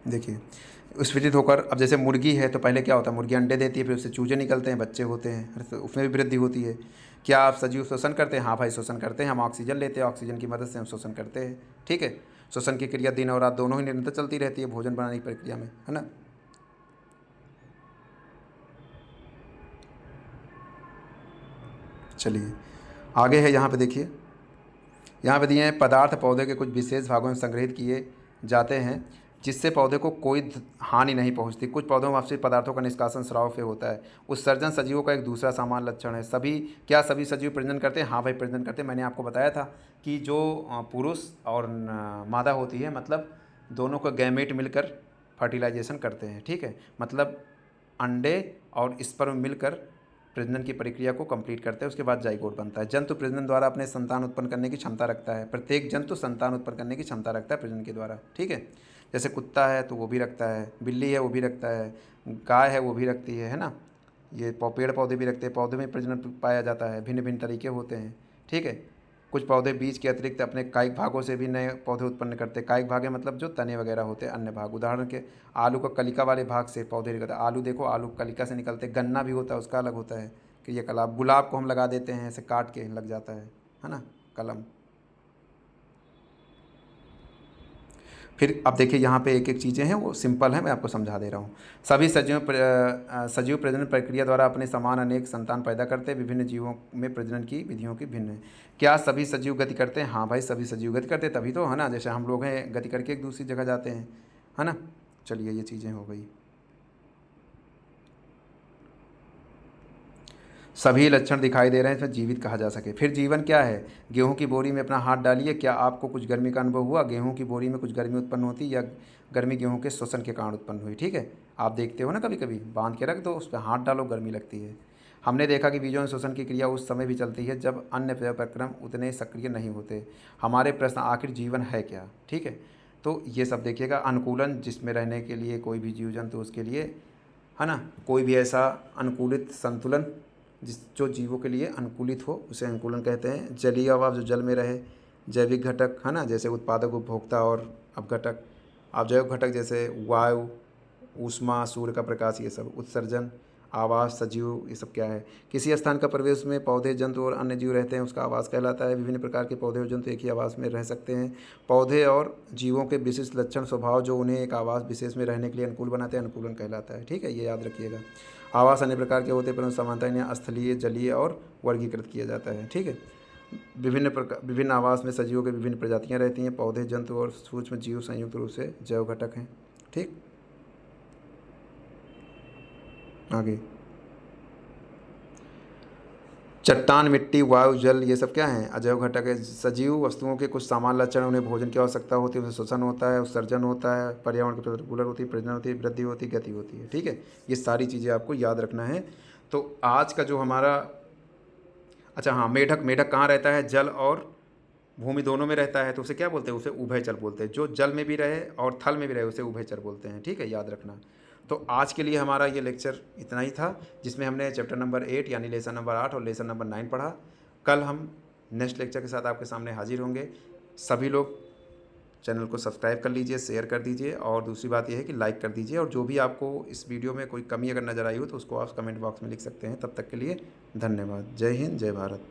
देखिए, स्फीतित होकर, अब जैसे मुर्गी है तो पहले क्या होता है, मुर्गी अंडे देती है, फिर उससे चूजे निकलते हैं, बच्चे होते हैं, तो उसमें भी वृद्धि होती है। क्या आप सजीव शोषण करते हैं, हाँ भाई शोषण करते हैं, हम ऑक्सीजन लेते हैं, ऑक्सीजन की मदद से हम शोषण करते हैं, ठीक है। शोषण की क्रिया दिन और रात दोनों ही निरंतर चलती रहती है भोजन बनाने की प्रक्रिया में, है ना। चलिए आगे है, यहाँ पे देखिए, यहाँ पे दिए हैं पदार्थ पौधे के कुछ विशेष भागों में संग्रहित किए जाते हैं, जिससे पौधे को कोई हानि नहीं पहुंचती। कुछ पौधों में अपशिष्ट पदार्थों का निष्कासन स्राव से होता है। उत्सर्जन सजीवों का एक दूसरा सामान्य लक्षण है। क्या सभी सजीव प्रजनन करते हैं, हाँ भाई प्रजनन करते हैं। मैंने आपको बताया था कि जो पुरुष और मादा होती है, मतलब दोनों का गैमेट मिलकर फर्टिलाइजेशन करते हैं, ठीक है। मतलब अंडे और स्पर्म मिलकर प्रजनन की प्रक्रिया को कंप्लीट करते हैं, उसके बाद जाइगोट बनता है। जंतु प्रजनन द्वारा अपने संतान उत्पन्न करने की क्षमता रखता है। प्रत्येक जंतु संतान उत्पन्न करने की क्षमता रखता है प्रजनन के द्वारा, ठीक है। जैसे कुत्ता है तो वो भी रखता है, बिल्ली है वो भी रखता है, गाय है वो भी रखती है ना। ये पेड़ पौधे भी रखते हैं, पौधे में प्रजनन पाया जाता है, भिन्न भिन्न तरीके होते हैं, ठीक है। कुछ पौधे बीज के अतिरिक्त अपने कायिक भागों से भी नए पौधे उत्पन्न करते हैं। कायिक भाग है मतलब जो तने वगैरह होते हैं, अन्य भाग। उदाहरण के आलू का कलिका वाले भाग से पौधे निकलते हैं। आलू देखो, आलू कलिका से निकलते। गन्ना भी होता है, उसका अलग होता है कि ये कलाब। गुलाब को हम लगा देते हैं, ऐसे काट के लग जाता है ना, कलम। फिर अब देखिए यहाँ पे एक एक चीज़ें हैं, वो सिंपल है, मैं आपको समझा दे रहा हूँ। सभी सजीव प्रजनन प्रक्रिया द्वारा अपने समान अनेक संतान पैदा करते हैं। विभिन्न जीवों में प्रजनन की विधियों की भिन्न है। क्या सभी सजीव गति करते हैं, हाँ भाई सभी सजीव गति करते हैं, तभी तो, है ना। जैसे हम लोग हैं, गति करके एक दूसरी जगह जाते हैं, है ना। चलिए ये चीज़ें हो गई। सभी लक्षण दिखाई दे रहे हैं, इसमें जीवित कहा जा सके। फिर जीवन क्या है? गेहूं की बोरी में अपना हाथ डालिए, क्या आपको कुछ गर्मी का अनुभव हुआ? गेहूं की बोरी में कुछ गर्मी उत्पन्न होती, या गर्मी गेहूं के श्वसन के कारण उत्पन्न हुई? ठीक है, आप देखते हो ना कभी कभी बांध के रख दो, उस पर हाथ डालो, गर्मी लगती है। हमने देखा कि बीजों में श्वसन की क्रिया उस समय भी चलती है जब अन्य प्रक्रम उतने सक्रिय नहीं होते। हमारे प्रश्न, आखिर जीवन है क्या? ठीक है, तो ये सब देखिएगा। अनुकूलन, जिसमें रहने के लिए कोई भी जीव जंतु, उसके लिए, है ना, कोई भी ऐसा अनुकूलित संतुलन जो जीवों के लिए अनुकूलित हो, उसे अनुकूलन कहते हैं। जलीय आवास, जो जल में रहे। जैविक घटक, है ना, जैसे उत्पादक, उपभोक्ता और अपघटक। अवजैव घटक जैसे वायु, ऊष्मा, सूर्य का प्रकाश, ये सब। उत्सर्जन, आवास, सजीव, ये सब क्या है? किसी स्थान का परिवेश में पौधे, जंतु और अन्य जीव रहते हैं, उसका आवास कहलाता है। विभिन्न प्रकार के पौधे और जंतु एक ही आवास में रह सकते हैं। पौधे और जीवों के विशिष्ट लक्षण, स्वभाव जो उन्हें एक आवास विशेष में रहने के लिए अनुकूल बनाते हैं, अनुकूलन कहलाता है। ठीक है, ये याद रखिएगा। आवास अन्य प्रकार के होते हैं, परंतु सामान्यतः इन्हें स्थलीय, जलीय और वर्गीकृत किया जाता है। ठीक है, विभिन्न आवास में सजीवों की विभिन्न प्रजातियां रहती हैं। पौधे, जंतु और सूक्ष्म जीव संयुक्त रूप से जैव घटक हैं। ठीक, आगे। चट्टान, मिट्टी, वायु, जल, ये सब क्या हैं? अजैव घटक है। सजीव वस्तुओं के कुछ सामान्य लक्षण, उन्हें भोजन की आवश्यकता होती है, उनसे श्वसन होता है, उत्सर्जन होता है, पर्यावरण के प्रति अनुकूलन होती है, प्रजनन होती है, वृद्धि होती है, गति होती है। ठीक है, ये सारी चीज़ें आपको याद रखना है। तो आज का जो हमारा, अच्छा हाँ, मेढक, मेढक कहाँ रहता है? जल और भूमि दोनों में रहता है, तो उसे क्या बोलते हैं? उसे उभयचर बोलते हैं। जो जल में भी रहे और थल में भी रहे, उसे उभयचर बोलते हैं। ठीक है, याद रखना। तो आज के लिए हमारा ये लेक्चर इतना ही था, जिसमें हमने चैप्टर नंबर 8 यानी लेसन नंबर 8 और लेसन नंबर 9 पढ़ा। कल हम नेक्स्ट लेक्चर के साथ आपके सामने हाजिर होंगे। सभी लोग चैनल को सब्सक्राइब कर लीजिए, शेयर कर दीजिए, और दूसरी बात यह है कि लाइक कर दीजिए। और जो भी आपको इस वीडियो में कोई कमी अगर नज़र आई हो तो उसको आप कमेंट बॉक्स में लिख सकते हैं। तब तक के लिए धन्यवाद। जय हिंद, जय भारत।